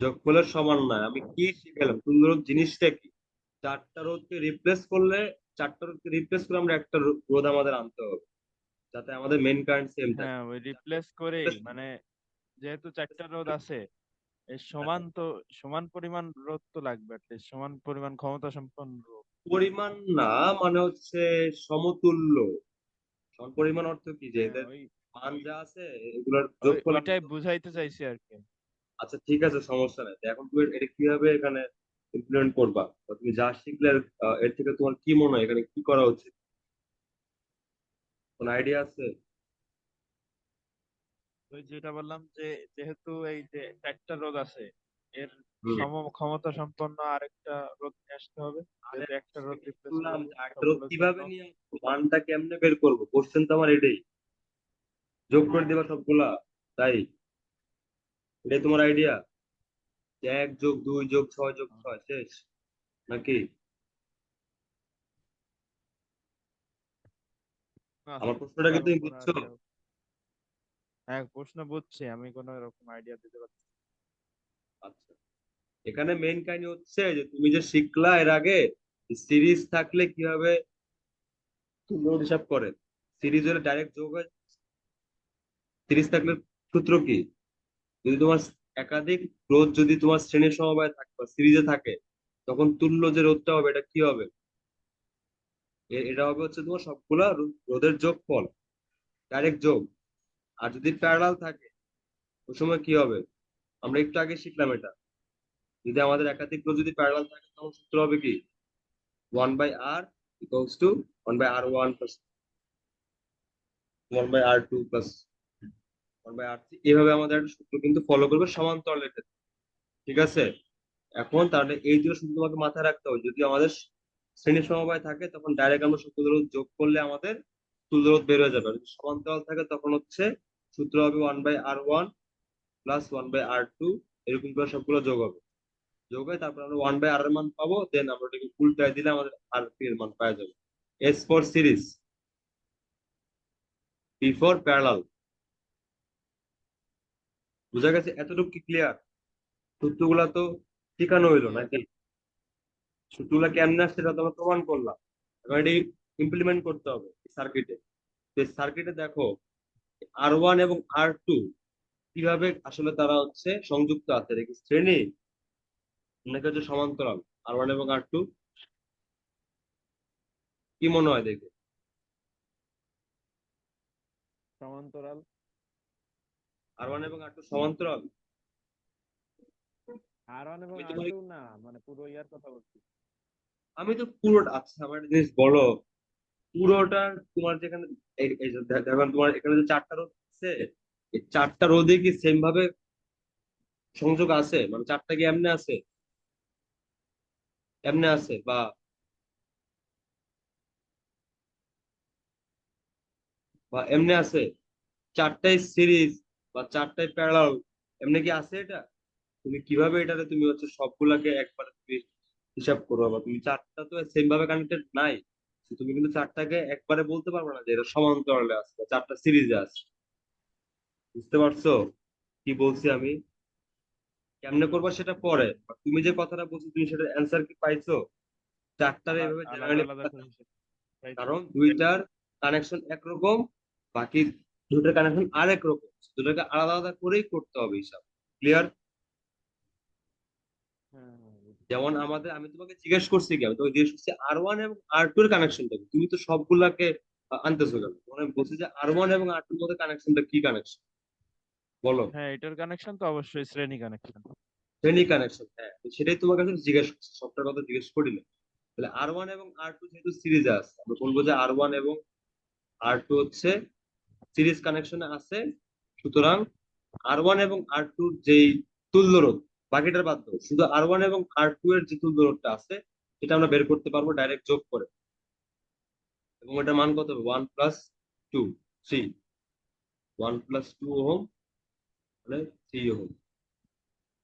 যোগফলের সমান নয়, আমি কি শিখালাম, তুল্য রোধ জিনিসটা কি? চারটা রোধকে রিপ্লেস করলে, চারটা রোধকে রিপ্লেস করে আমরা একটা রোধ আমাদের আনতে হবে, যাতে আমাদের মেইন কারেন্ট সেম থাকে। হ্যাঁ, ওই চারটা রিপ্লেস করেই replace মানে যেহেতু চারটা রোধ করলে- আছে, এই হ্যাঁ, সমান তো সমান পরিমাণ রোধ তো লাগবে, at least সমান পরিমাণ ক্ষমতা সম্পন্ন রোধ। পরিমাণ না, মানে হচ্ছে সমতুল্য। পরিমাণ অর্থ কি, যে হ্যাঁ, এদের ওই মান যা আছে এগুলোর ওই যোগফল ওইটাই আনতে হবে। বুঝাইতে চাইছি আর কি। আচ্ছা ঠিক আছে, সমস্যা নাই। তো এখন তুমি এটা কিভাবে এখানে ইমপ্লিমেন্ট করবা, বা তুমি যা শিখলে এর থেকে তোমার কি মনে হয় এখানে কি করা উচিত? কোন আইডিয়া আছে? ওই যেটা বললাম যে যেহেতু এই যে চারটা রোধ আছে, এর হুম। সম ক্ষমতা সম্পন্ন আরেকটা রোধ নিয়ে আসতে হবে, আরে যেহেতু একটা রোধ সেটাই রিপ্লেস বললাম, করবো যে আরেকটা রোধ সবগুলোর জন্য। কিভাবে নিয়ে আসবো, মানটা কেমনে বের করবো, কোশ্চেন তো আমার এটাই। যোগ করে দিবা সবগুলা, তাই? এটাই তোমার আইডিয়া, যে 1+2+6+6 শেষ, নাকি? আহ, আমার প্রশ্নটা কি তার তুমি কোনো বুঝছো? আইডিয়া? হ্যাঁ, প্রশ্ন বুঝছি, আমি কোনো রকম আইডিয়া দিতে পারছি না। আচ্ছা, এখানে মেইন কাহিনী হচ্ছে যে তুমি যে শিখলা এর আগে সিরিজ থাকলে কিভাবে তুল্য হিসাব করে। সিরিজ হলে ডাইরেক্ট যোগ হয়। সিরিজ থাকলে সূত্র কি? যদি তোমার একাধিক রোধ যদি তোমার শ্রেণী সমবায় থাকে বা সিরিজে থাকে, তখন তুল্য যে রোধটা হবে এটা কি হবে? এটা হবে হচ্ছে তোমার সবগুলা রোধের যোগফল, ডাইরেক্ট যোগ। আর যদি প্যারালাল থাকে ওই সময় কি হবে? আমরা একটু আগে শিখলাম এটা। যদি আমাদের একাধিক রোধ যদি প্যারালাল থাকে তখন সূত্র হবে কি? 1/r equals to 1/r1 plus 1/r2 plus 1/r3। এইভাবে আমাদের একটা সূত্র কিন্তু ফলো করবে সমান্তরালের ক্ষেত্রে। ঠিক আছে? এখন তাহলে এই দুটো সূত্র তোমাকে মাথায় রাখতে হবে। যদি আমাদের শ্রেণী সমবায় থাকে তখন ডাইরেক্ট আমরা সূত্রগুলো যোগ করলে আমাদের তুল্যরোধ বের হয়ে যাবে। আর যদি সমান্তরাল থাকে তখন হচ্ছে সূত্র হবে 1/r1 প্লাস 1/r2, এরকম করে সবগুলো যোগ হবে। যোগ হয়ে তারপর আমরা 1/r এর মান পাবো, দেন আমরা ওটাকে উল্টায় দিলে আমাদের আর পি এর মান পাওয়া যাবে। S for series, P for parallel. বুঝা গেছে? এতটুকু কি ক্লিয়ার? সূত্রগুলা তো শিখানো হইলো ক্লিয়ার। নাকি? সূত্রগুলা কেমনে আসছে সেটা তো আমরা প্রমাণ করলাম। এবার এটি ইমপ্লিমেন্ট করতে হবে সার্কিটে। সার্কিটে দেখো R1 এবং R2 কিভাবে আসলে তারা হচ্ছে সংযুক্ত আছে, এটা কি শ্রেণী নাকি হচ্ছে সমান্তরাল? R1 এবং R2 কি মনে হয় দেখে? সমান্তরাল। R1 এবং R2 সমান্তরাল? আর 1 এবং আমি আর তোমার টু না, মানে পুরো ইয়ার কথা বলছি। আমি তো পুরোটা, আচ্ছা আমার একটা জিনিস বলো। পুরোটা তোমার যেখানে এই যে দেখো তোমার এখানে যে চারটা রোধ আছে, এই চারটা রোধে কি সেম ভাবে সংযোগ আছে? মানে চারটা কি এমনি আছে, এমনি আছে, বা বা এমনি আছে? চারটাই সিরিজ বা চারটাই প্যারালাল, এমনি কি আছে এটা? তুমি কিভাবে এটাতে তুমি হচ্ছে সবগুলাকে একবারে তুমি হিসাব করো? বা তুমি চারটা তো সেম ভাবে কানেক্টেড নাই, তো তুমি কিন্তু চারটাকে একবারে বলতে পারবে না যে এটা সমান্তরালে আছে বা চারটা সিরিজে আছে। বুঝতে পারছো কি বলছি আমি? কেমনে করবা সেটা পরে, but তুমি যে কথাটা বলছো তুমি সেটা অ্যান্সার কি পাইছো? চারটার আলাদা এইভাবে আলাদা জেনারেলি, আলাদা করে হিসেব চাইছি। কারণ দুইটার কানেকশন একরকম, বাকি দুইটার কানেকশন আরেক রকম। দুটাকে আলাদা আলাদা করেই করতে হবে হিসাব। ক্লিয়ার? হ্যাঁ হ্যাঁ, বুঝছি। যেমন আমাদের, আমি তোমাকে জিজ্ঞেস করছি কি, আমি তোমাকে জিজ্ঞেস করছি R1 এবং R2 এর কানেকশনটা কি? তুমি তো সবগুলাকে আনতেছো কেন? মানে আমি বলছি যে R1 এবং R2 এর মধ্যে কানেকশনটা কি কানেকশন, বলো। হ্যাঁ, এটার কানেকশন তো অবশ্যই শ্রেণী কানেকশন। শ্রেণী কানেকশন, হ্যাঁ, তো সেটাই তোমার কাছে জিজ্ঞেস করছি, সবটার কথা জিজ্ঞেস করিনি। তাহলে R1 এবং R2 যেহেতু সিরিজে আছে, আমরা বলবো যে R1 এবং R2 হচ্ছে সিরিজ কানেকশনে আছে। সুতরাং R1 এবং R2 যেই তুল্য রোধ, বাকিটার বাদ দাও, শুধু R1 এবং R2 এর যে তুল্য রোধটা আছে সেটা আমরা বের করতে পারবো ডাইরেক্ট যোগ করে। এবং ওটার মান কত হবে? 1+2, 3। 1+2 ওহম মানে 3 ওহম।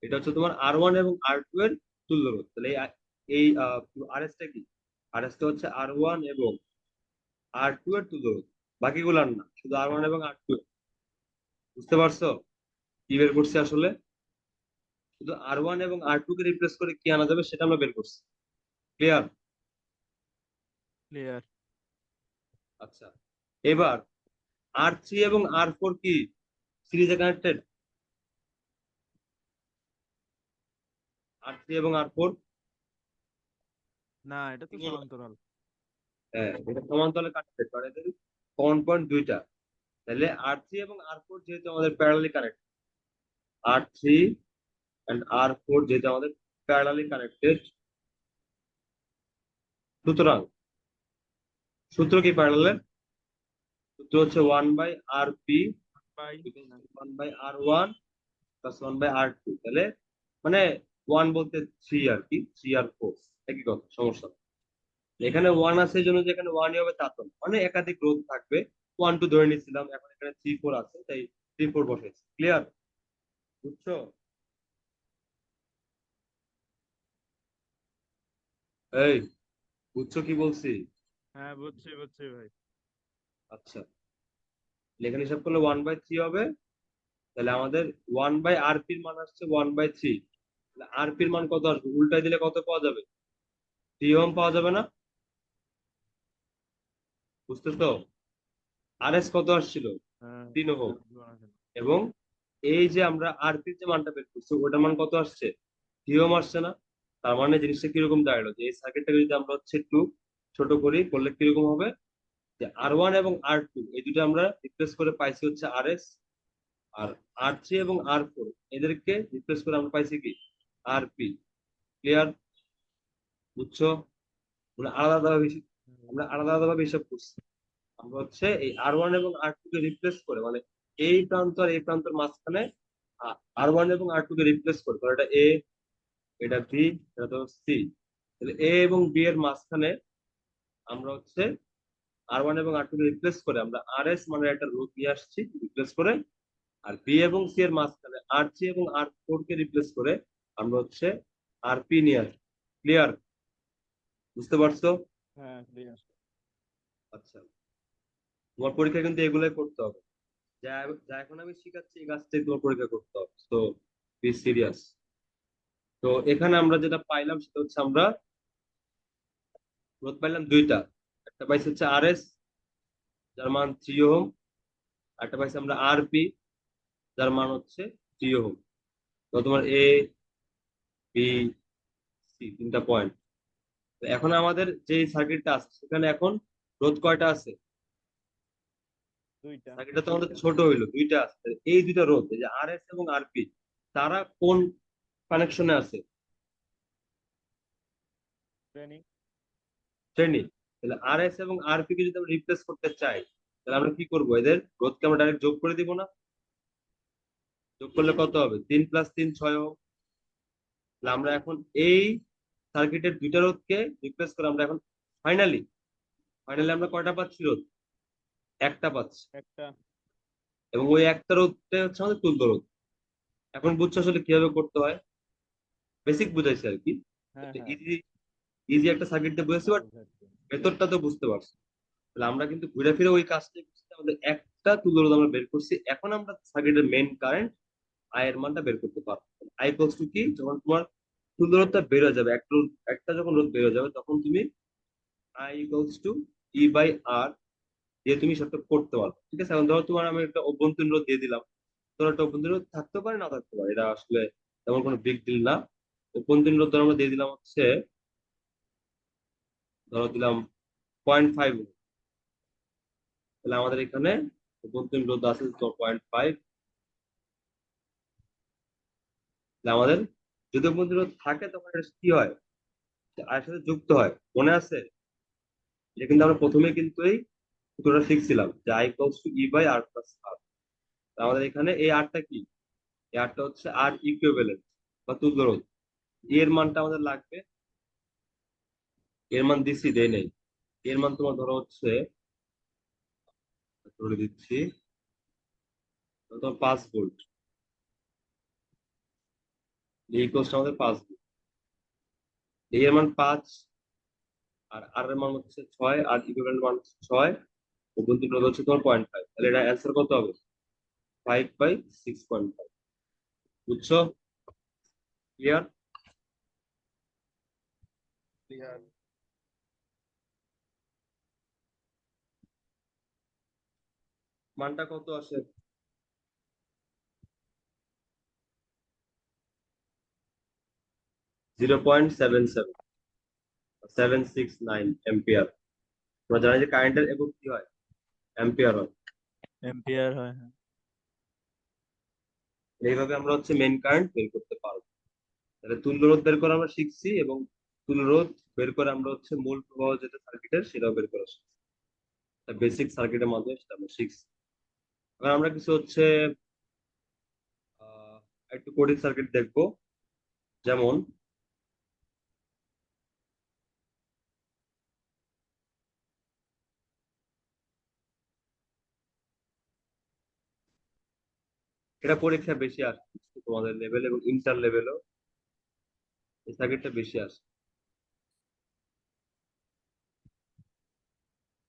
এটা হচ্ছে তোমার R1 এবং R2 এর তুল্য রোধ। তাহলে এই RS টা কি? RS টা হচ্ছে R1 এবং R2 এর তুল্য রোধ, বাকিগুলার না, শুধু R1 এবং R2 এর। বুঝতে পারছো কি বের করছি আসলে? শুধু R1 এবং R2 কে রিপ্লেস করে কি আনা যাবে সেটা আমরা বের করছি। ক্লিয়ার? ক্লিয়ার। আচ্ছা, এবার R3 এবং R4 কি সিরিজে কানেক্টেড? R3 এবং R4 না, এটা তো সমান্তরাল। হ্যাঁ, এটা সমান্তরালে কানেক্টেড, কারণ এদের কমন পয়েন্ট দুইটা। তাহলে R3 এবং R4 যেহেতু আমাদের parallelly connected, R3 and R4 যেহেতু আমাদের প্যারালালি কানেক্টেড, সুতরাং সূত্র কি প্যারালালের? সূত্র হচ্ছে 1/RP by. 1/R1 plus 1/R2। তাহলে মানে 1 বলতে 3 আর কি, 3 আর 4 একই কথা, সমস্যা না। এখানে 1 আছে এই জন্য যে এখানে 1 হবে তা তো না। মানে একাধিক রোধ থাকবে, 1 2 ধরে নিচ্ছিলাম, এখন এখানে 3 4 আছে তাই 3 4 বসাইছি। ক্লিয়ার? বুঝছো? এই বুঝছো কি বলছি? হ্যাঁ, বুঝছি বুঝছি ভাই। আচ্ছা, এখানে হিসাব করলে 1/3 হবে। তাহলে আমাদের 1/RP এর মান আসছে 1/3। আরপির মান কত আসবে? উল্টাই দিলে কত পাওয়া যাবে? 3 ওহম পাওয়া যাবে না? বুঝতেছো? আরএস কত আসছিল? হ্যাঁ 3 ওহম। আমি বানাতে পারি। এবং এই যে আমরা আরপির যে মানটা বের করছি ওটার মান কত আসছে? 3 ওহম আসছে না? তার মানে জিনিসটা কিরকম দাঁড়ালো, যে এই সার্কিটটাকে যদি আমরা হচ্ছে একটু ছোট করি করলে কিরকম হবে, যে R1 এবং R2 এই দুটো আমরা রিপ্লেস করে পাইছি হচ্ছে আরএস, আর R3 এবং R4 এদেরকে রিপ্লেস করে আমরা পাইছি কি? আরপি। ক্লিয়ার? বুঝছো? আমরা আলাদা আলাদা আমরা আলাদা আলাদা ভাবে হিসাব করছি। আমরা হচ্ছে এই R1 এবং R2 কে রিপ্লেস করে, মানে এই প্রান্ত আর এই প্রান্তের মাঝখানে R1 এবং R2 কে রিপ্লেস করে, ধর এটা এ, এটা বি, এটা তো সি। তাহলে এ এবং বি এর মাঝখানে আমরা হচ্ছে R1 এবং R2 কে রিপ্লেস করে আমরা RS মানে একটা রোধ নিয়ে আসছি রিপ্লেস করে। আর বি এবং সি এর মাঝখানে R3 এবং R4 কে রিপ্লেস করে আমরা হচ্ছে আরপি নিয়ে আসছি। ক্লিয়ার? বুঝতে পারছো? হ্যাঁ ক্লিয়ার। আচ্ছা, তোমার পরীক্ষা কিন্তু এগুলাই করতে হবে। যা যা এখন আমি শিখাচ্ছি এই কাজটাই তোমার পরীক্ষা করতে হবে, তো বি সিরিয়াস। তো এখানে আমরা যেটা পাইলাম সেটা হচ্ছে আমরা রোধ পাইলাম দুইটা। একটা পাইছি হচ্ছে আরএস, যার মান 3 ওহম। আর একটা পাইছি আমরা আরপি, যার মান হচ্ছে 3 ওহম। তো তোমার এ, বি, সি তিনটা পয়েন্ট। তো এখন আমাদের যে সার্কিটটা আছে সেখানে এখন রোধ কয়টা আছে? দুইটা। সার্কিটটা তো আমাদের ছোট হইলো, দুইটা আছে। তাহলে এই দুইটা রোধ, এই যে আরএস এবং আরপি, তারা কোন কানেকশনে আছে? ট্রেনিং। শ্রেণী। তাহলে আরএস এবং আরপি কে যদি আমরা রিপ্লেস করতে চাই তাহলে আমরা কি করবো? এদের রোধকে আমরা ডাইরেক্ট যোগ করে দিব না? যোগ করলে কত হবে? 3 + 3 6 ওহম। তাহলে আমরা এখন এই সার্কিটের দুইটা রোধকে রিপ্লেস করে আমরা এখন ফাইনালি ফাইনালি আমরা কয়টা পাচ্ছি রোধ? একটা পাচ্ছি। একটা। এবং ওই একটা রোধটাই হচ্ছে আমাদের তুল্য রোধ। এখন বুঝছো আসলে কিভাবে করতে হয়? বেসিক বুঝাইছে আর কি। হ্যাঁ একটা হ্যাঁ। ইজি ইজি একটা সার্কিট দিয়ে বুঝেছি, হ্যাঁ বাট বুঝাচ্ছি। ভেতরটা তো বুঝতে পারছি। তাহলে আমরা কিন্তু ঘুরে ফিরে ওই কাজটাই করছি, আমাদের একটা তুল্য রোধ আমরা বের করছি। এখন আমরা সার্কিটের মেইন কারেন্ট আই এর মানটা বের করতে পারবো। আই ইকুয়ালস টু কি? যখন তোমার তুল্য রোধটা বের হয়ে যাবে, একটা যখন রোধ বের হয়ে যাবে তখন তুমি আই ইকুয়ালস টু E/R দিয়ে তুমি সেটা করতে পারবে। ঠিক আছে? এখন ধরো তোমার আমি একটা অভ্যন্তরীণ রোধ দিয়ে দিলাম। ধরো একটা অভ্যন্তরীণ রোধ থাকতে পারে না থাকতে পারে, এটা আসলে তেমন কোনো বিগ ডিল না। অভ্যন্তরীণ রোধ ধরো আমরা দিয়ে দিলাম হচ্ছে, ধরো দিলাম 0.5। তাহলে আমাদের এখানে অভ্যন্তরীণ রোধ আছে তো 0.5। তাহলে আমাদের যদি অভ্যন্তরীণ রোধ থাকে তখন এটা কি হয়? আর সাথে যুক্ত হয়, মনে আছে? এটা কিন্তু আমরা প্রথমে কিন্তু এই সূত্রটা শিখছিলাম যে আই ইকুয়ালস টু E/R+R। আমাদের এখানে এই আরটা কি? এই আরটা হচ্ছে আর ইকুইভ্যালেন্ট বা তুল্য রোধ। এর মানটা আমাদের লাগবে। এর মান দিচ্ছি দেয় নেই। এর মান তোমার ধরো হচ্ছে, ধরে দিচ্ছি, তোমার 5 ভোল্ট। এই কোর্সটা আমাদের 5 ভোল্ট। এর মান 5, আর আর এর মান হচ্ছে 6, আর ইকুইভ্যালেন্ট মান হচ্ছে 6। অভ্যন্তরীণ রোধ হচ্ছে তোমার 0.5। তাহলে এটা অ্যান্সার কত হবে? 5/6.5। বুঝছো? ক্লিয়ার? ক্লিয়ার। মানটা কত আসে? 0.77, 769 এম্পিয়ার। তোমরা জানো যে কারেন্টের একক কি হয়? অ্যাম্পিয়ার হয়। এম্পিয়ার হয় হ্যাঁ। এইভাবে আমরা হচ্ছে মেইন কারেন্ট বের করতে পারবো। তাহলে তুল্য রোধ বের করা আমরা শিখছি, এবং তুল্য রোধ বের করে আমরা হচ্ছে মূল প্রবাহ যেটা সার্কিটের সেটাও বের করা শিখছি। বেসিক সার্কিটের মাধ্যমে সেটা আমরা শিখছি। এবার আমরা কিছু হচ্ছে আহ একটু কঠিন সার্কিট দেখবো। যেমন এটা পরীক্ষা বেশি আসে তোমাদের লেভেল এবং ইন্টার লেভেলও এই সার্কিটটা বেশি আসে।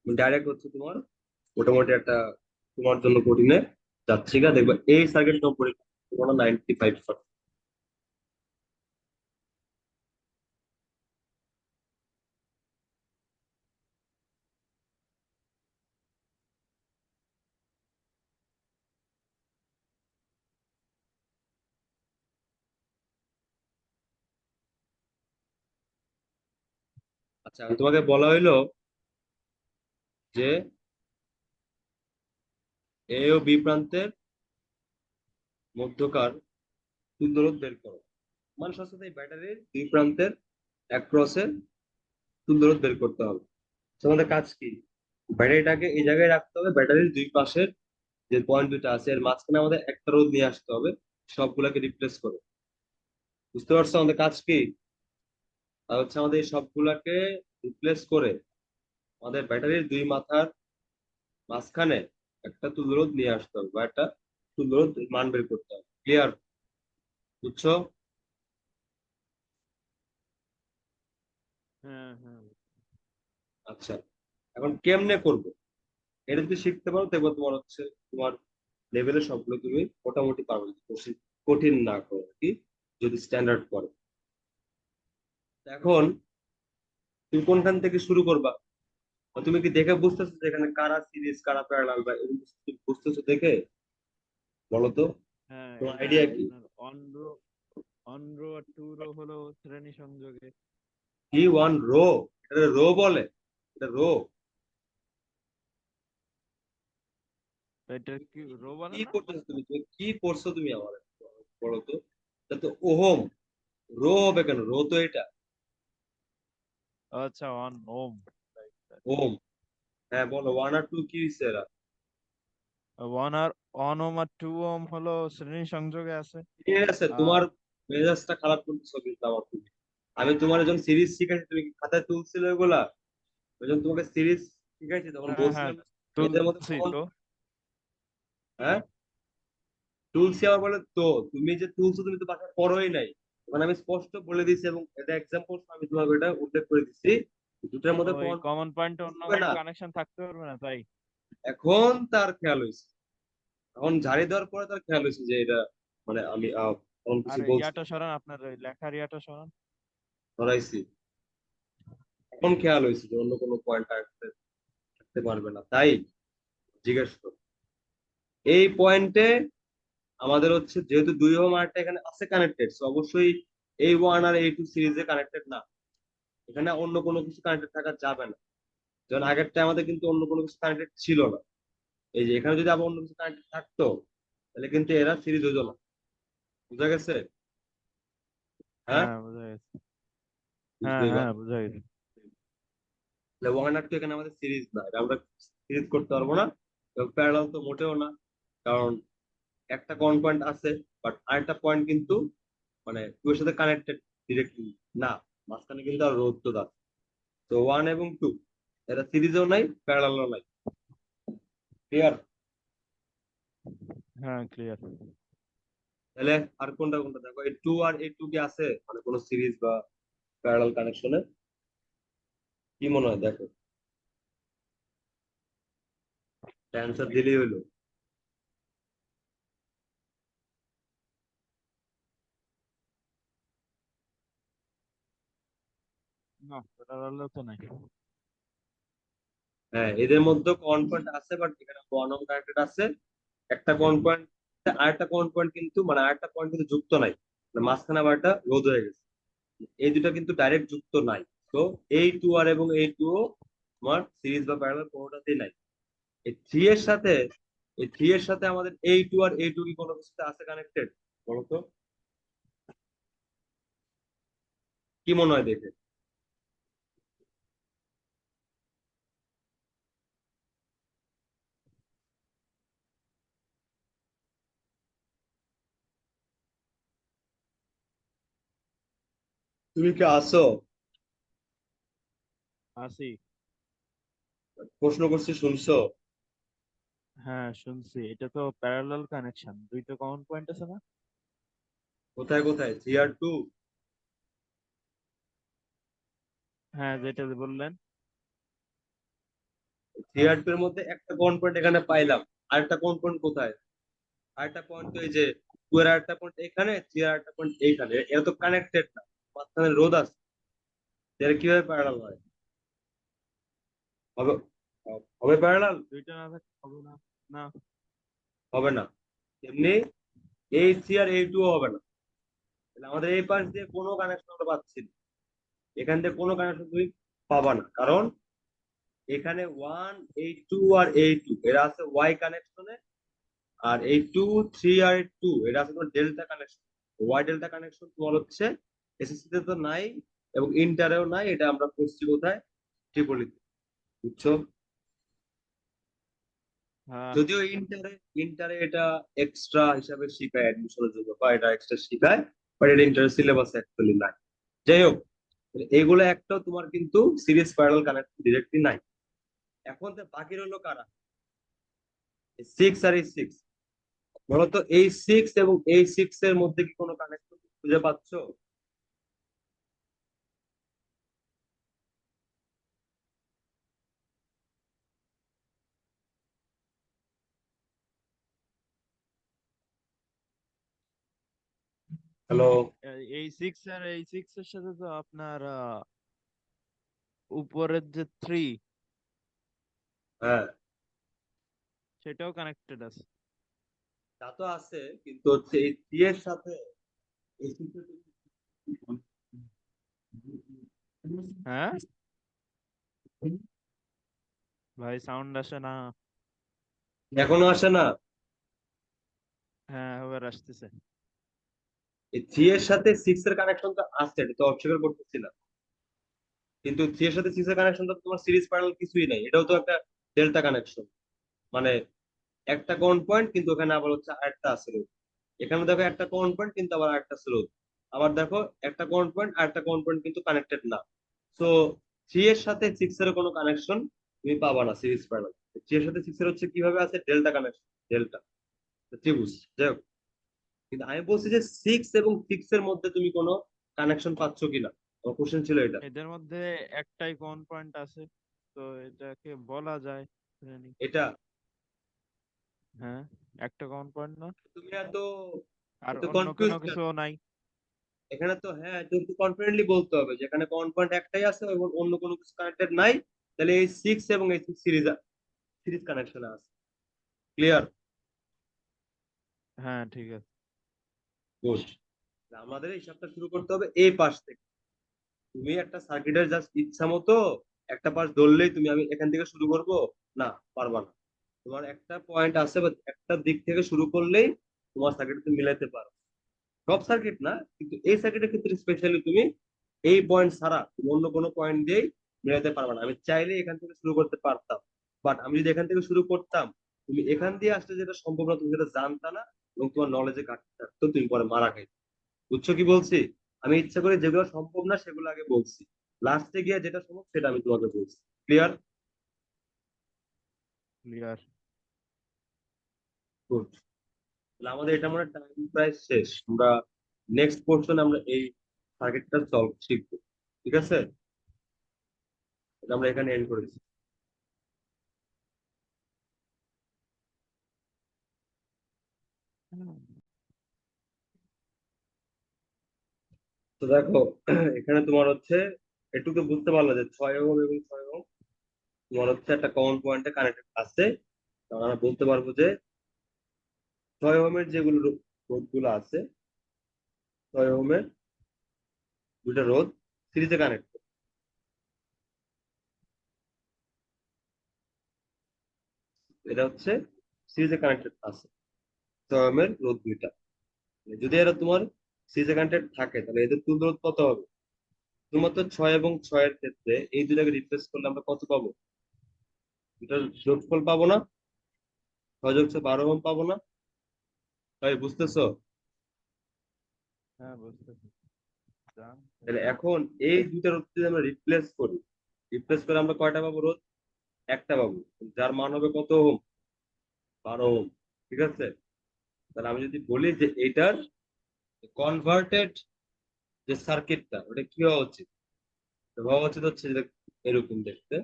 ডাইরেক্ট হচ্ছে তোমার মোটামুটি একটা তোমার জন্য কঠিনে যাচ্ছি গা, দেখবা এই সার্কিট তোমার পরীক্ষা 95%। আচ্ছা, আমি তোমাকে বলা হইলো যে এ ও বি প্রান্তের মধ্যকার তুল্য রোধ বের করো। মানুষ সাথে এই ব্যাটারির দুই প্রান্তের অ্যাক্রসের তুল্য রোধ বের করতে হবে। তোমাদের কাজ কি? ব্যাটারিটাকে এই জায়গায় রাখতে হবে, ব্যাটারির দুই পাশের যে পয়েন্ট দুটো আছে এর মাঝখানে আমাদের একটা রোধ নিয়ে আসতে হবে, সবগুলাকে রিপ্লেস করে। বুঝতে পারছো আমাদের কাজ কি? আর হচ্ছে আমাদের এই সবগুলাকে রিপ্লেস করে আমাদের ব্যাটারির দুই মাথার মাঝখানে একটা তুল্য রোধ নিয়ে আসতে হবে বা একটা তুল্য রোধ মান বের করতে হবে। ক্লিয়ার? বুঝছো? হ্যাঁ হ্যাঁ। আচ্ছা, এখন কেমনে করবো এটা যদি শিখতে পারো দেখবো তোমার হচ্ছে তোমার লেভেলের সবগুলো তুমি মোটামুটি পারবে, বেশি কঠিন না করে আর কি, যদি স্ট্যান্ডার্ড করো। এখন তুমি কোনখান থেকে শুরু করবা? বা তুমি কি দেখে বুঝতেছো যে এখানে কারা সিরিজ কারা প্যারালাল, বা এরকম কিছু তুমি বুঝতেছো দেখে? বলো তো, হ্যাঁ, তোমার এই যে আইডিয়া কি? আপনার অন রো আর টু রো হলো শ্রেণী সংযোগে। কি ওয়ান রো? এটা রো বলে? এটা রো? এটা কি রো বলে কি না? করতেছো তুমি? তুমি কি করছো তুমি আমার? বলো তো, এটা তো ওহম। রো হবে কেন? রো তো এটা আচ্ছা, অন ওম। ওম। হ্যাঁ বলো, ওয়ান আর টু কি হইছে এরা? অন ওম আর টু ওম হলো শ্রেণী সংযোগে আছে। ঠিক আছে, আর তোমার মেজাজটা খারাপ করতেছো কিন্তু আমার তুমি। আমি তোমার যখন সিরিজ শিখাইছি তুমি কি খাতায় তুলছিলে ওগুলা? ওই যখন তোমাকে সিরিজ শিখাইছি তখন হ্যাঁ হ্যাঁ, বলছিলাম এদের মধ্যে তুলছি কমন। তো। হ্যাঁ, তুলসী আবার বলে তো? তুমি যে তুলছো তুমি তো বাসায় পড়োই নাই। মানে আমি স্পষ্ট বলে দিছি এবং এটা এক্সাম্পল আমি তোমাকে এটা উল্লেখ করে দিছি, দুটার মধ্যে ওই কমন কমন পয়েন্টে অন্য হবে কোনো না। কানেকশন থাকতে পারবে না তাই। এখন তার খেয়াল হয়েছে, এখন ঝাড়ি দেওয়ার পরে তার খেয়াল হয়েছে যে এটা মানে আমি অন্য আর কিছু বলছি, ইয়াটা সরান, আপনার ওই লেখার ইয়াটা সরান। ধরাইছি। এখন খেয়াল হয়েছে যে অন্য কোনো পয়েন্ট থাকতে থাকতে পারবে না, তাই জিজ্ঞেস করো। এই পয়েন্টে আমাদের হচ্ছে যেহেতু দুই ওহম আরটা এখানে আছে কানেক্টেড, অবশ্যই এই ওয়ান আর এই টু সিরিজে কানেক্টেড না। এখানে অন্য কোনো কিছু কানেক্টেড থাকা যাবে না। যেমন আগেরটা আমাদের কিন্তু অন্য কোনো কিছু কানেক্টেড ছিল না। এই যে এখানে যদি আবার অন্য কিছু কানেক্টেড থাকতো তাহলে কিন্তু এরা সিরিজ হইতো না। বুঝা গেছে? হ্যাঁ, হ্যাঁ বোঝা গেছে। হ্যাঁ বুঝতেই হ্যাঁ, পারো। বোঝা গেছে। ওয়ান আর টু এখানে আমাদের সিরিজ না, এটা আমরা সিরিজ করতে পারবো না এবং প্যারালাল তো মোটেও না। কারণ একটা কোন পয়েন্ট আছে বাট আরেকটা পয়েন্ট কিন্তু মানে টু এর সাথে কানেক্টেড ডিরেক্টলি না, মাঝখানে কিন্তু আর রোধ তো আছে। তো ওয়ান এবং টু এটা সিরিজও নাই প্যারালালও নাই। ক্লিয়ার? হ্যাঁ ক্লিয়ার। তাহলে আর কোনটা কোনটা দেখো, এই টু আর এই টু কি আছে মানে কোনো সিরিজ বা প্যারালাল কানেকশনে? কি মনে হয় দেখো, অ্যান্সার দিলেই হলো। না, প্যারালাল তো নাই। হ্যাঁ, এদের মধ্যে কোন পয়েন্ট আছে বাট এখানে ওয়ান অন কানেক্টেড আছে। একটা কোন পয়েন্ট আরেকটা কোন পয়েন্ট কিন্তু মানে আরেকটা পয়েন্ট কিন্তু যুক্ত নাই, মানে মাঝখানে আবার একটা রোধ হয়ে গেছে। এই দুটো কিন্তু ডাইরেক্ট যুক্ত নাই। তো এই টু আর এবং এই টু তোমার সিরিজ বা প্যারালাল কোনোটাতেই নাই। এই থ্রি এর সাথে এই থ্রি এর সাথে আমাদের এই টু আর এই টু কি কোনো কিছুতে আছে কানেক্টেড? বলো তো, কি মনে হয় দেখে? তুমি কি আসো? আসি। প্রশ্ন করছি শুনছো? হ্যাঁ শুনছি, এটা তো প্যারালাল কানেকশন, দুইটা কমন পয়েন্ট আছে না? কোথায় কোথায় থ্রি আর টু? হ্যাঁ যেটা বললেন। থ্রি আর টু এর মধ্যে একটা কমন পয়েন্ট এখানে পাইলাম, আরেকটা কমন পয়েন্ট কোথায়? আরেকটা পয়েন্ট তো এই যে টু এর আরেকটা পয়েন্ট এখানে, থ্রি এর আরেকটা পয়েন্ট এইখানে, এরা তো কানেক্টেড না, মাঝখানে রোধ আছে, এরা কিভাবে প্যারালাল হয়? হবে? হবে প্যারালাল? দুইটা না থাকলে হবে না। না। হবে না। এমনি এই থ্রি আর এই টু হবে না। তাহলে আমাদের এই পাশ দিয়ে কোনো কানেকশন আমরা পাচ্ছি না, এখান থেকে কোনো কানেকশন তুমি পাবা না, কারণ এখানে ওয়ান, এই টু আর এই টু এরা আছে ওয়াই কানেকশনে, আর এই টু, থ্রি আর টু এটা আছে তোমার delta connection. Y delta connection তোমার হচ্ছে এসএসসি তে তো নাই, এবং ইন্টারেও নাই, এটা আমরা করছি কোথায়? ট্রিপলিতে, বুঝছো? হ্যাঁ। যদিও ইন্টারে ইন্টারে এটা এক্সট্রা হিসাবে শিখায় অ্যাডমিশনের জন্য, বা এটা এক্সট্রা শিখায়, বাট এটা ইন্টার সিলেবাসে অ্যাকচুয়ালি নাই। যাই হোক, এগুলো একটাও তোমার কিন্তু সিরিজ প্যারালাল কানেকশন ডিরেক্টলি নাই। এখন তো বাকি রইলো কারা? সিক্স আর এই সিক্স। বলতো এই সিক্স এবং এই সিক্স এর মধ্যে কি কোনো কানেকশন খুঁজে পাচ্ছো? হ্যালো? এই সিক্স আর এই সিক্স এর সাথে তো আপনার উপরের যে থ্রি, হ্যাঁ, সেটাও কানেক্টেড আছে। তা তো আছে, কিন্তু হচ্ছে এই থ্রি এর সাথে এই six এর হ্যাঁ ভাই, সাউন্ড আসে না। এখনো আসে না। হ্যাঁ, এবার আসতেছে। এই থ্রি এর সাথে সিক্স এর কানেকশন তো আছে, এটা তো অস্বীকার করতেছি না, কিন্তু থ্রি এর সাথে সিক্স এর কানেকশন তো তোমার সিরিজ প্যারালাল কিছুই নাই, এটাও তো একটা ডেল্টা কানেকশন। মানে একটা কোন পয়েন্ট, কিন্তু ওখানে আবার হচ্ছে আরেকটা আছে রোধ। এখানে দেখো একটা কোন পয়েন্ট, কিন্তু আবার আরেকটা আছে রোধ। আবার দেখো একটা কোন পয়েন্ট আর একটা কোন পয়েন্ট কিন্তু কানেক্টেড না। সো থ্রি এর সাথে সিক্স এর কোনো কানেকশন তুমি পাবা না সিরিজ প্যারালাল। থ্রি এর সাথে সিক্স এর হচ্ছে কিভাবে আছে? ডেল্টা কানেকশন, ডেল্টা ত্রিভুজ। যাই হোক, কিন্তু আমি বলছি যে সিক্স এবং সিক্স এর মধ্যে তুমি কোনো কানেকশন পাচ্ছ কিনা, আমার কোশ্চেন ছিল এটা। এদের মধ্যে একটাই কোন পয়েন্ট আছে, তো এটাকে বলা যায় জানি। এটা হ্যাঁ, একটা কোন পয়েন্ট না, তুমি এত আর এত অন্য কনফিউজ কোনো কেন? কিছুও নাই। এখানে তো হ্যাঁ, তুমি কনফিডেন্টলি বলতে হবে যে এখানে কোন পয়েন্ট একটাই আছে এবং অন্য কোনো কিছু কানেক্টেড নাই, তাহলে এই সিক্স এবং এই সিক্স সিরিজ সিরিজ কানেকশনে আছে। ক্লিয়ার? হ্যাঁ, ঠিক আছে। গুড। আমাদের এই হিসাবটা শুরু করতে হবে এই পাশ থেকে। তুমি একটা সার্কিটের জাস্ট ইচ্ছা মতো একটা পাশ ধরলেই তুমি আমি এখান থেকে শুরু করব, না, পারবা না। তোমার একটা পয়েন্ট আছে বা একটা দিক থেকে শুরু করলেই তোমার সার্কিট তুমি মিলাইতে পারো। সব সার্কিট না, কিন্তু এই সার্কিটের ক্ষেত্রে স্পেশালি তুমি এই পয়েন্ট ছাড়া তুমি অন্য কোনো পয়েন্ট দিয়েই মিলাইতে পারবে না। আমি চাইলে এখান থেকে শুরু করতে পারতাম, বাট আমি যদি এখান থেকে শুরু করতাম, তুমি এখান দিয়ে আসলে যেটা সম্ভব না তুমি সেটা জানতা না, এবং তোমার নলেজে ঘাটতি থাকতো, তুমি পরে মারা খাইতে। বুঝছো কি বলছি? আমি ইচ্ছা করে যেগুলো সম্ভব না সেগুলো আগে বলছি, লাস্টে গিয়ে যেটা সম্ভব সেটা আমি তোমাকে বলছি। ক্লিয়ার? ক্লিয়ার। গুড। তাহলে আমাদের এটা মনে টাইম প্রায় শেষ, আমরা নেক্সট পোর্শনে আমরা এই সার্কিটটা সলভ শিখবো। ঠিক আছে, এটা আমরা এখানে এন্ড করেছি। তো দেখো, এখানে তোমার হচ্ছে একটু তো বুঝতে পারলো যে 6 ওহম এবং 6 ওহম তোমার হচ্ছে একটা কমন পয়েন্টে কানেক্টেড আছে। তখন আমরা বলতে পারবো যে 6 ওহমের যেগুলো রোধ গুলো আছে, 6 ওহমের দুটা রোধ সিরিজে কানেক্ট, এটা হচ্ছে সিরিজে কানেক্টেড আছে 6 ওহমের রোধ দুইটা। যদি এরা তোমার সিরিজে কানেক্টেড থাকে তাহলে এদের তুল্য রোধ কত হবে? শুধুমাত্র 6 এবং 6-এর ক্ষেত্রে এই দুটাকে রিপ্লেস করলে আমরা কত পাবো? দুটার যোগফল পাবো না? 6 যোগ 6 12 ওহম পাবো না? তাই বুঝতেছো? হ্যাঁ, বুঝতেছি। যান। তাহলে এখন এই দুইটা রোধ যদি আমরা রিপ্লেস করি, রিপ্লেস করে আমরা কয়টা পাবো রোধ? একটা পাবো, যার মান হবে কত ওহম? 12 ওহম। ঠিক আছে, তাহলে আমি যদি বলি যে এটার কনভার্টেড যে সার্কিটটা ওটা কি হওয়া উচিত? তো হওয়া উচিত হচ্ছে যে এরকম দেখতে,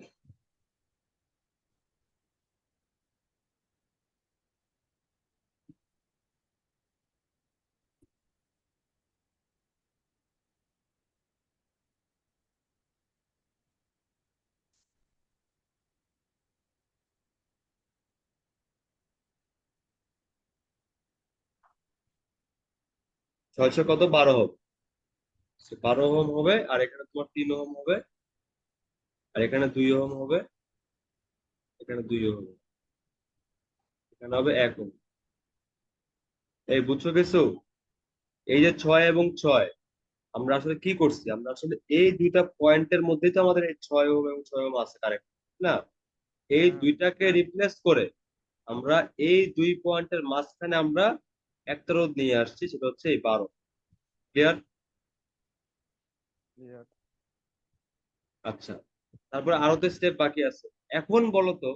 ছয়শো কত, 12 ওহম। 12 ওহম হবে, আর এখানে তোমার 3 ওহম হবে, আর এখানে 2 ওহম হবে, এখানে 2 ওহম, এখানে হবে 1 ওহম। এই বুঝছো কিছু? এই যে 6 এবং 6, আমরা আসলে কি করছি, আমরা আসলে এই দুইটা পয়েন্টের মধ্যেই তো আমাদের এই 6 ওহম এবং 6 ওহম আছে, কারেক্ট না? এই হ্যাঁ দুইটাকে রিপ্লেস করে আমরা এই 2 পয়েন্টের মাঝখানে আমরা একটা রোধ নিয়ে আসছি, সেটা হচ্ছে এই 12। ক্লিয়ার? clear। আচ্ছা, তারপর আরো তো স্টেপ বাকি আছে। এখন বলো তো,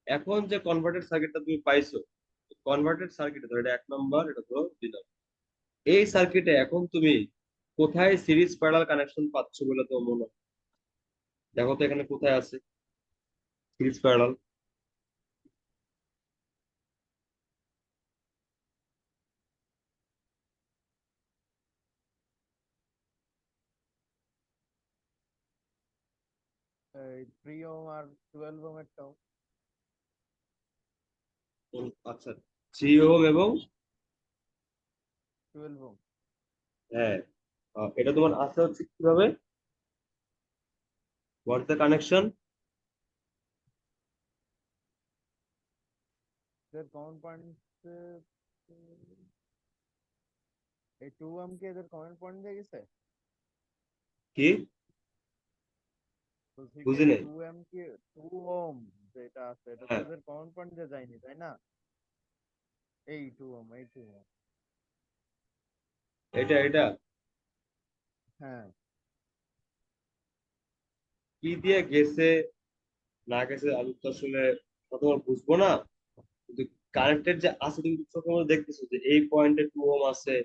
এখন যে কনভার্টেড সার্কিটটা তুমি পাইছো, কনভার্টেড সার্কিট ধরো এটা 1 নম্বর, এটা ধরো 2 নম্বর, এই সার্কিটে এখন তুমি কোথায় সিরিজ প্যারালাল কানেকশন পাচ্ছ বলে তো মনে হয়? দেখো তো এখানে কোথায় আছে সিরিজ প্যারালাল। এই 3 ওহম আর 12 ওহমেরটাও। আচ্ছা, 3 ওহম এবং 12 ওহম। হ্যাঁ, এটা তোমার আছে হচ্ছে কিভাবে, হোয়াট দ্য কানেকশন? এদের কমন পয়েন্ট, এই 2 ওহম কি এদের কমন পয়েন্ট দিয়ে গেছে? কি? বলছি কি বুঝি এই নাই। 2 ওহম কি, 2 ওহম যেটা আছে এটা তো হ্যাঁ, এদের কমন পয়েন্ট দিয়ে যায়নি তাই না? এই 2 ওহম, এই 2 ওহম। এটা হ্যাঁ। কি দিয়ে গেছে না গেছে আমি তো আসলে তোমার বুঝবো না, কিন্তু কানেক্টেড যে আছে তুমি তো চোখের মধ্যে দেখতেছো যে এই পয়েন্টে 2 ওহম আছে,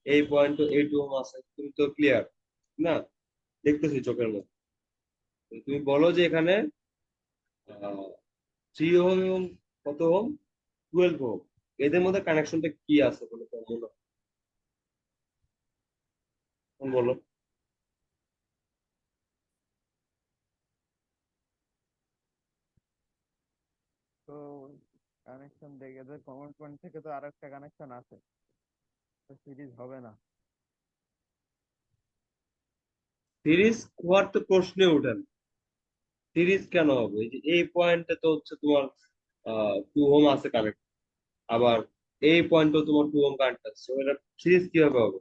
এই পয়েন্টে এই 2 ওহম আছে, তুমি তো ক্লিয়ার না? দেখতেছি চোখের মধ্যে। তুমি বলো যে এখানে 3 ওহম এবং কত ওহম, 12 ওহম, এদের মধ্যে কানেকশনটা কি আছে বলে তো মনে হয়? এখন বলো। তো কানেকশন দেখে এদের কমন পয়েন্ট থেকে তো আর একটা কানেকশন আছে, তো সিরিজ হবে না। সিরিজ হওয়ার তো প্রশ্নে ওঠে না। সিরিজ কেন হবে? এই যে এই পয়েন্টে তো হচ্ছে তোমার 2 ওহম আছে কানেক্ট, আবার এই পয়েন্টও তোমার 2 ওহম কানেক্ট আছে, তো এটা সিরিজ কিভাবে হবে?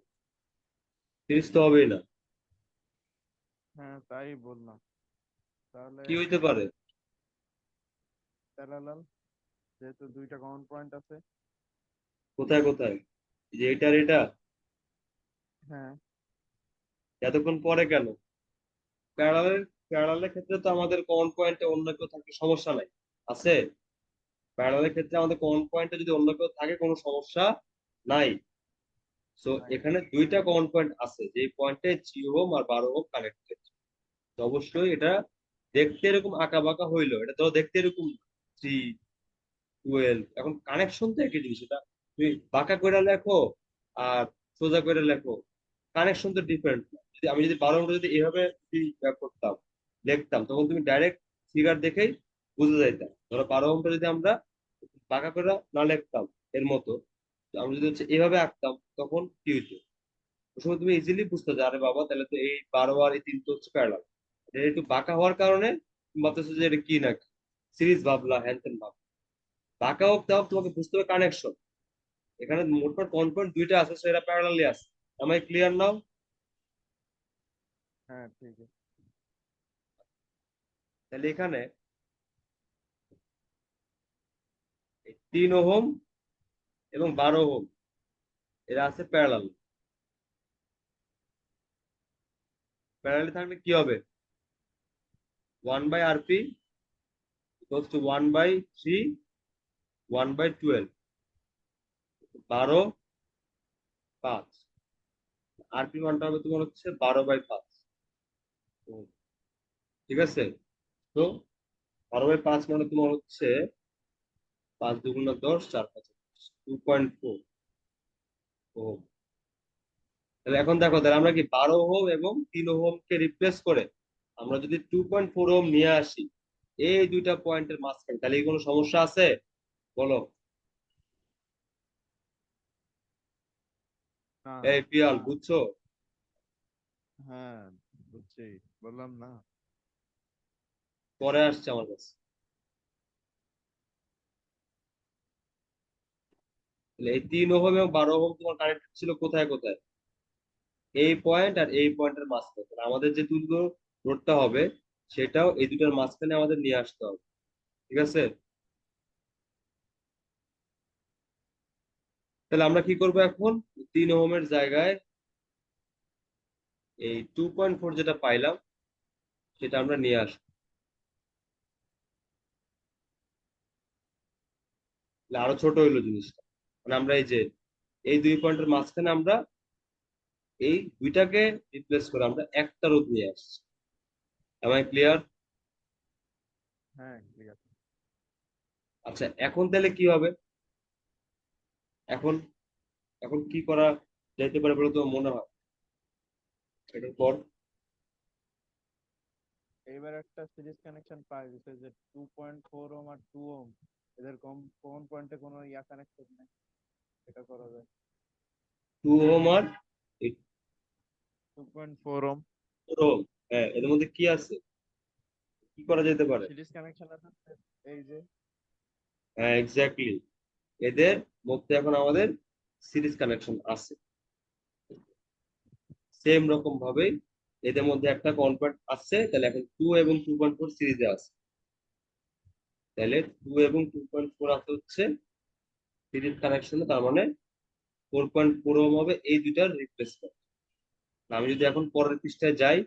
সিরিজ তো হবেই না। হ্যাঁ তাই বললাম। তাহলে কি হইতে পারে? প্যারালাল, যেহেতু দুইটা কমন পয়েন্ট আছে। কোথায় কোথায়? এই যে এটা আর এটা, হ্যাঁ। এতক্ষণ পরে কেন? প্যারালালের প্যারালালের ক্ষেত্রে তো আমাদের কমন পয়েন্টে অন্য কেউ থাকলে সমস্যা নাই, আছে? প্যারালালের ক্ষেত্রে আমাদের কমন পয়েন্টে যদি অন্য কেউ থাকে কোনো সমস্যা নাই। সো নাই। এখানে দুইটা কমন পয়েন্ট আছে, যে পয়েন্টে 3 ওহম আর 12 ওহম কানেক্টেড। তো অবশ্যই এটা দেখতে এরকম আঁকা বাঁকা হইলো, এটা তো দেখতে এরকম 3, 12, এখন কানেকশন তো একই জিনিস, এটা তুমি বাঁকা করে লেখো আর সোজা করে লেখো, কানেকশন তো ডিফারেন্ট। যদি আমি যদি 12 ওহমটা যদি এভাবে যদি করতাম, লিখতাম, তখন তুমি ডাইরেক্ট ফিগার দেখেই বুঝে যাইতাম। ধরো 12 ওহমটা যদি আমরা বাঁকা করে না লিখতাম এর মতো, তো আমরা যদি হচ্ছে এভাবে আঁকতাম, তখন কি হইতো? ওই সময় তুমি ইজিলি বুঝতে যে আরে বাবা, তাহলে তো এই 12 আর এই 3 তো হচ্ছে প্যারালাল। এটা একটু বাঁকা হওয়ার কারণে তুমি ভাবতেছো যে এটা কি না, সিরিজ ভাবলা, হ্যান ত্যান ভাব। বাঁকা হোক তাও তোমাকে বুঝতে হবে কানেকশন। এখানে মোটমাট কনপয়েন্ট দুইটা আছে, সেটা প্যারালালি আছে। আমি ক্লিয়ার নাও? হ্যাঁ ঠিক আছে। তাহলে এখানে 3 ওহম এবং 12 ওহম এরা আছে প্যারালাল। প্যারালালি থাকলে কি হবে? 1/RP equals to 1/3, 1/12, 12/5। আরপি মানটা হবে তোমার হচ্ছে 12/5। ঠিক আছে? তো 12/5 মানে তোমার হচ্ছে 5 × 2 = 10, 4 × 5 = 2.4 ওহম। তাহলে এখন দেখো, তাহলে আমরা কি 12 ওহম এবং 3 ওহম কে রিপ্লেস করে আমরা যদি 2.4 ওহম নিয়ে আসি এই দুইটা পয়েন্টের মাঝখানে, তাহলে কি কোনো সমস্যা আছে বলো? না, হ্যাঁ এই পিয়াল হ্যাঁ বুঝছো? হ্যাঁ, বুঝছি, বললাম না। পরে আসছে আমার কাছে। তাহলে এই 3 ওহম এবং 12 ওহম তোমার কানেক্টেড ছিল কোথায় কোথায়? এই পয়েন্ট আর এই পয়েন্টের মাঝখানে। তাহলে আমাদের যে তুল্য রোধটা হবে সেটাও এই দুটার মাঝখানে আমাদের নিয়ে আসতে হবে। ঠিক আছে? তাহলে আমরা কি করবো এখন? 3 ওহমের জায়গায় এই 2.4 যেটা পাইলাম সেটা আমরা নিয়ে আসবো। তাহলে আরো ছোট হইলো জিনিসটা। মানে আমরা এই যে এই 2 পয়েন্টের মাঝখানে আমরা এই দুইটাকে রিপ্লেস করে আমরা একটা রোধ নিয়ে আসছি। Am I clear? হ্যাঁ ঠিক আছে। আচ্ছা, এখন তাহলে কি হবে? এখন এখন কি করা যাইতে পারে বলে তো মনে হয় এটার পর? এইবার একটা সিরিজ কানেকশন পাই দিছে যে 2.4 ওহম আর 2 ওহম, এদের কমন পয়েন্টে কোনো কানেকশন নেই, এটা করা যায়। 2 ওহম আর 2.4 ওহম 4 ওহম, হ্যাঁ এদের মধ্যে কি আছে? কি করা যেতে পারে? সিরিজ কানেকশন আছে, এই যে। হ্যাঁ এক্স্যাক্টলি, এদের মধ্যে এখন আমাদের সিরিজ কানেকশন আছে। সেম রকম ভাবেই এদের মধ্যে একটা কনভার্ট আছে, তাহলে এখন 2 এবং 2.4 সিরিজে আছে। তাহলে 2 এবং 2.4 আছে হচ্ছে সিরিজ কানেকশনে, তার মানে 4.4 ওহম হবে এই দুইটার রিপ্লেসমেন্ট। আমি যদি এখন পরের পৃষ্ঠায় যাই,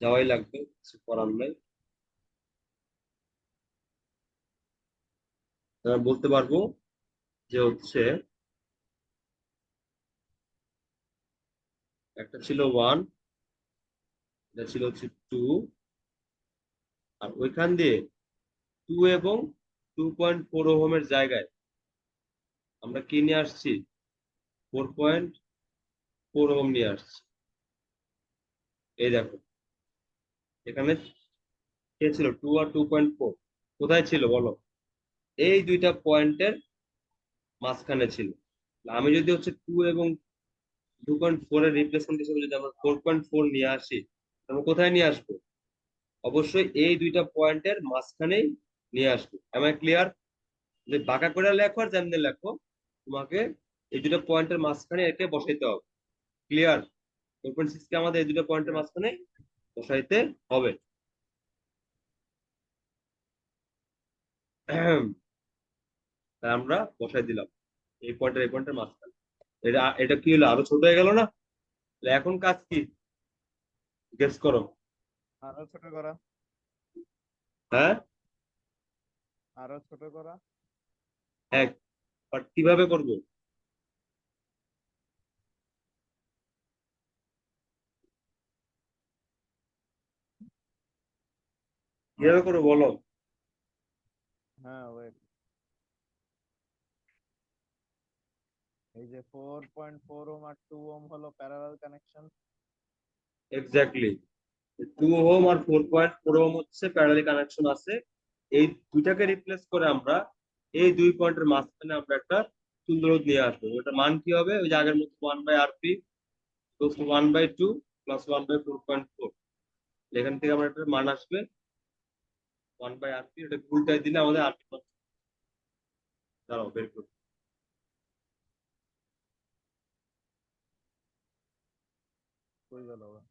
যাওয়াই লাগবে, কিছু করার নাই। তাহলে বলতে পারবো যে হচ্ছে একটা ছিল 1, এটা ছিল হচ্ছে 2, আর ওইখান দিয়ে 2 এবং 2.4 ওহমের জায়গায় আমরা কি নিয়ে আসছি? 4.4 ওহম নিয়ে আসছি। এই দেখো, এখানে কে ছিল? 2 আর 2.4 কোথায় ছিল বলো? এই দুইটা পয়েন্টের মাঝখানে ছিল। আমি যদি হচ্ছে 2 এবং 2.4 এর রিপ্লেসমেন্ট হিসেবে যদি আমরা 4.4 নিয়ে আসি, আমরা কোথায় নিয়ে আসবো? অবশ্যই এই দুইটা পয়েন্টের মাঝখানেই নিয়ে আসবো। Am I clear? যে বাঁকা করে লেখো আর যেমনি লেখো, তোমাকে এই দুটো পয়েন্টের মাঝখানে একে বসাইতে হবে। ক্লিয়ার? 4.6 কে আমাদের এই দুটো পয়েন্টের মাঝখানে বসাইতে হবে। তাই আমরা বসাই দিলাম এই পয়েন্টের মাঝখানে। এটা এটা কি হলো? আরো ছোট হয়ে গেল না? তাহলে এখন কাজ কি? গেস করো। আরো ছোট করা, হ্যাঁ, আরো ছোট করা। এক, বাট কিভাবে করবো? কিভাবে করবো বলো? হ্যাঁ ওয়েট, এই যে 4.4 ওহম আর 2 ওহম হলো প্যারালাল কানেকশন। এক্স্যাক্টলি, 2 ওহম আর 4.4 ওহম হচ্ছে প্যারালাল কানেকশন আছে। এই দুইটাকে রিপ্লেস করে আমরা এই 2 পয়েন্টের মাঝখানে আমরা একটা তুল্য রোধ নিয়ে আসবো। ওটার মান কি হবে? ওই যে আগের মতো 1/RP ইকুয়ালস টু 1/2 প্লাস 1/4.4। এখান থেকে আমরা একটা মান আসবে 1/RP, ওটা উল্টাই দিলে আমাদের আরপি মান। দাঁড়াও বের করি। হয়ে গেল আবার।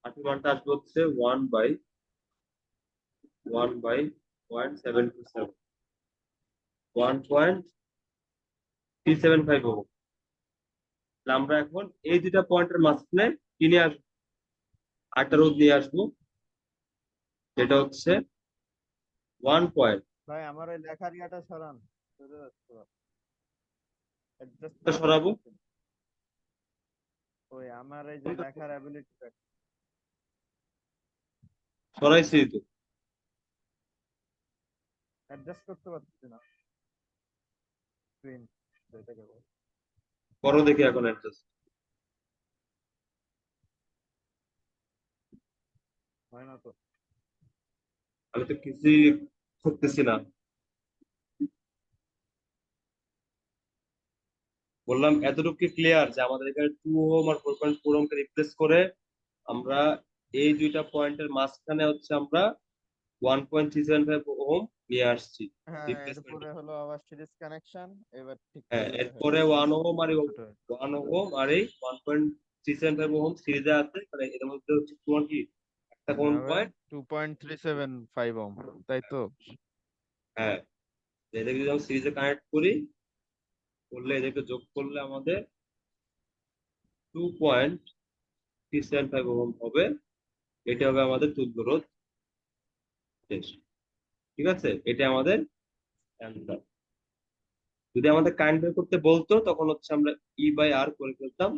আরপি মানটা আসবে হচ্ছে 1/1/0.727, 1.375 হবে। তাহলে আমরা এখন এই দুইটা পয়েন্টের মাঝখানে কি নিয়ে আসবো? আরেকটা রোধ নিয়ে আসবো, যেটা হচ্ছে 1 পয়েন্ট। ভাই আমার ওই লেখার ইয়াটা সরান, চলে যাচ্ছে, অ্যাডজাস্ট করতে সরাবো। পারতেছি না। ওই আমার এই যে লেখার অ্যাবিলিটিটা সরাইছি তো। অ্যাডজাস্ট করতে পারতেছি না, স্ক্রিন যেটাকে বলে। করো দেখি এখন অ্যাডজাস্ট। হয় না তো। আমি তো কিছুই করতেছি না। বললাম এতটুকু কি ক্লিয়ার যে আমাদের এখানে 2 ওহম আর 4.4 ওহমকে রিপ্লেস করে আমরা এই দুইটা পয়েন্টের মাঝখানে হচ্ছে আমরা 1.375 ওহম নিয়ে আসছি হ্যাঁ, রিপ্লেসমেন্ট। এরপরে হলো আবার সিরিজ কানেকশন, এবার ঠিক হ্যাঁ, করলে হয়ে এরপরে যাবে। 1 ওহম আর এই 1.375 ওহম সিরিজে আছে, মানে এর মধ্যে হচ্ছে তোমার কি একটা কোন হবে পয়েন্ট। 2.375 ওম, তাই তো? হ্যাঁ, এদেরকে যদি আমরা সিরিজে কানেক্ট করি, করলে এদেরকে যোগ করলে আমাদের 2.375 ওহম হবে। এটা হবে আমাদের তুল্য রোধ টেস্ট। ঠিক আছে, এটা আমাদের অ্যান্সার। যদি আমাদের কারেন্ট বের করতে বলতো তখন হচ্ছে আমরা E/R করে ফেলতাম,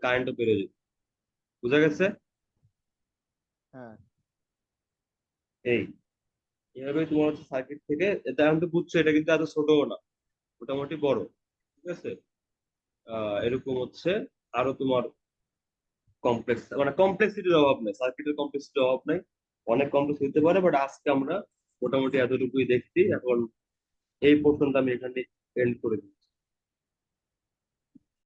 কারেন্টও বেড়ে যেত। বুঝা গেছে? হ্যাঁ, এই এইভাবে তোমার হচ্ছে সার্কিট থেকে, এটা এখন তো বুঝছো, এটা কিন্তু এত ছোটও না, মোটামুটি বড়। ঠিক আছে, এরকম হচ্ছে আরো তোমার কমপ্লেক্স, মানে কমপ্লেক্সিটির অভাব নেই, সার্কিটের কমপ্লেক্সিটির অভাব নাই। অনেক কমপ্লেক্স হতে পারে, বাট আজকে আমরা মোটামুটি এতটুকুই দেখছি। এখন এই পোর্শনটা আমি এখানে এন্ড করে দিই।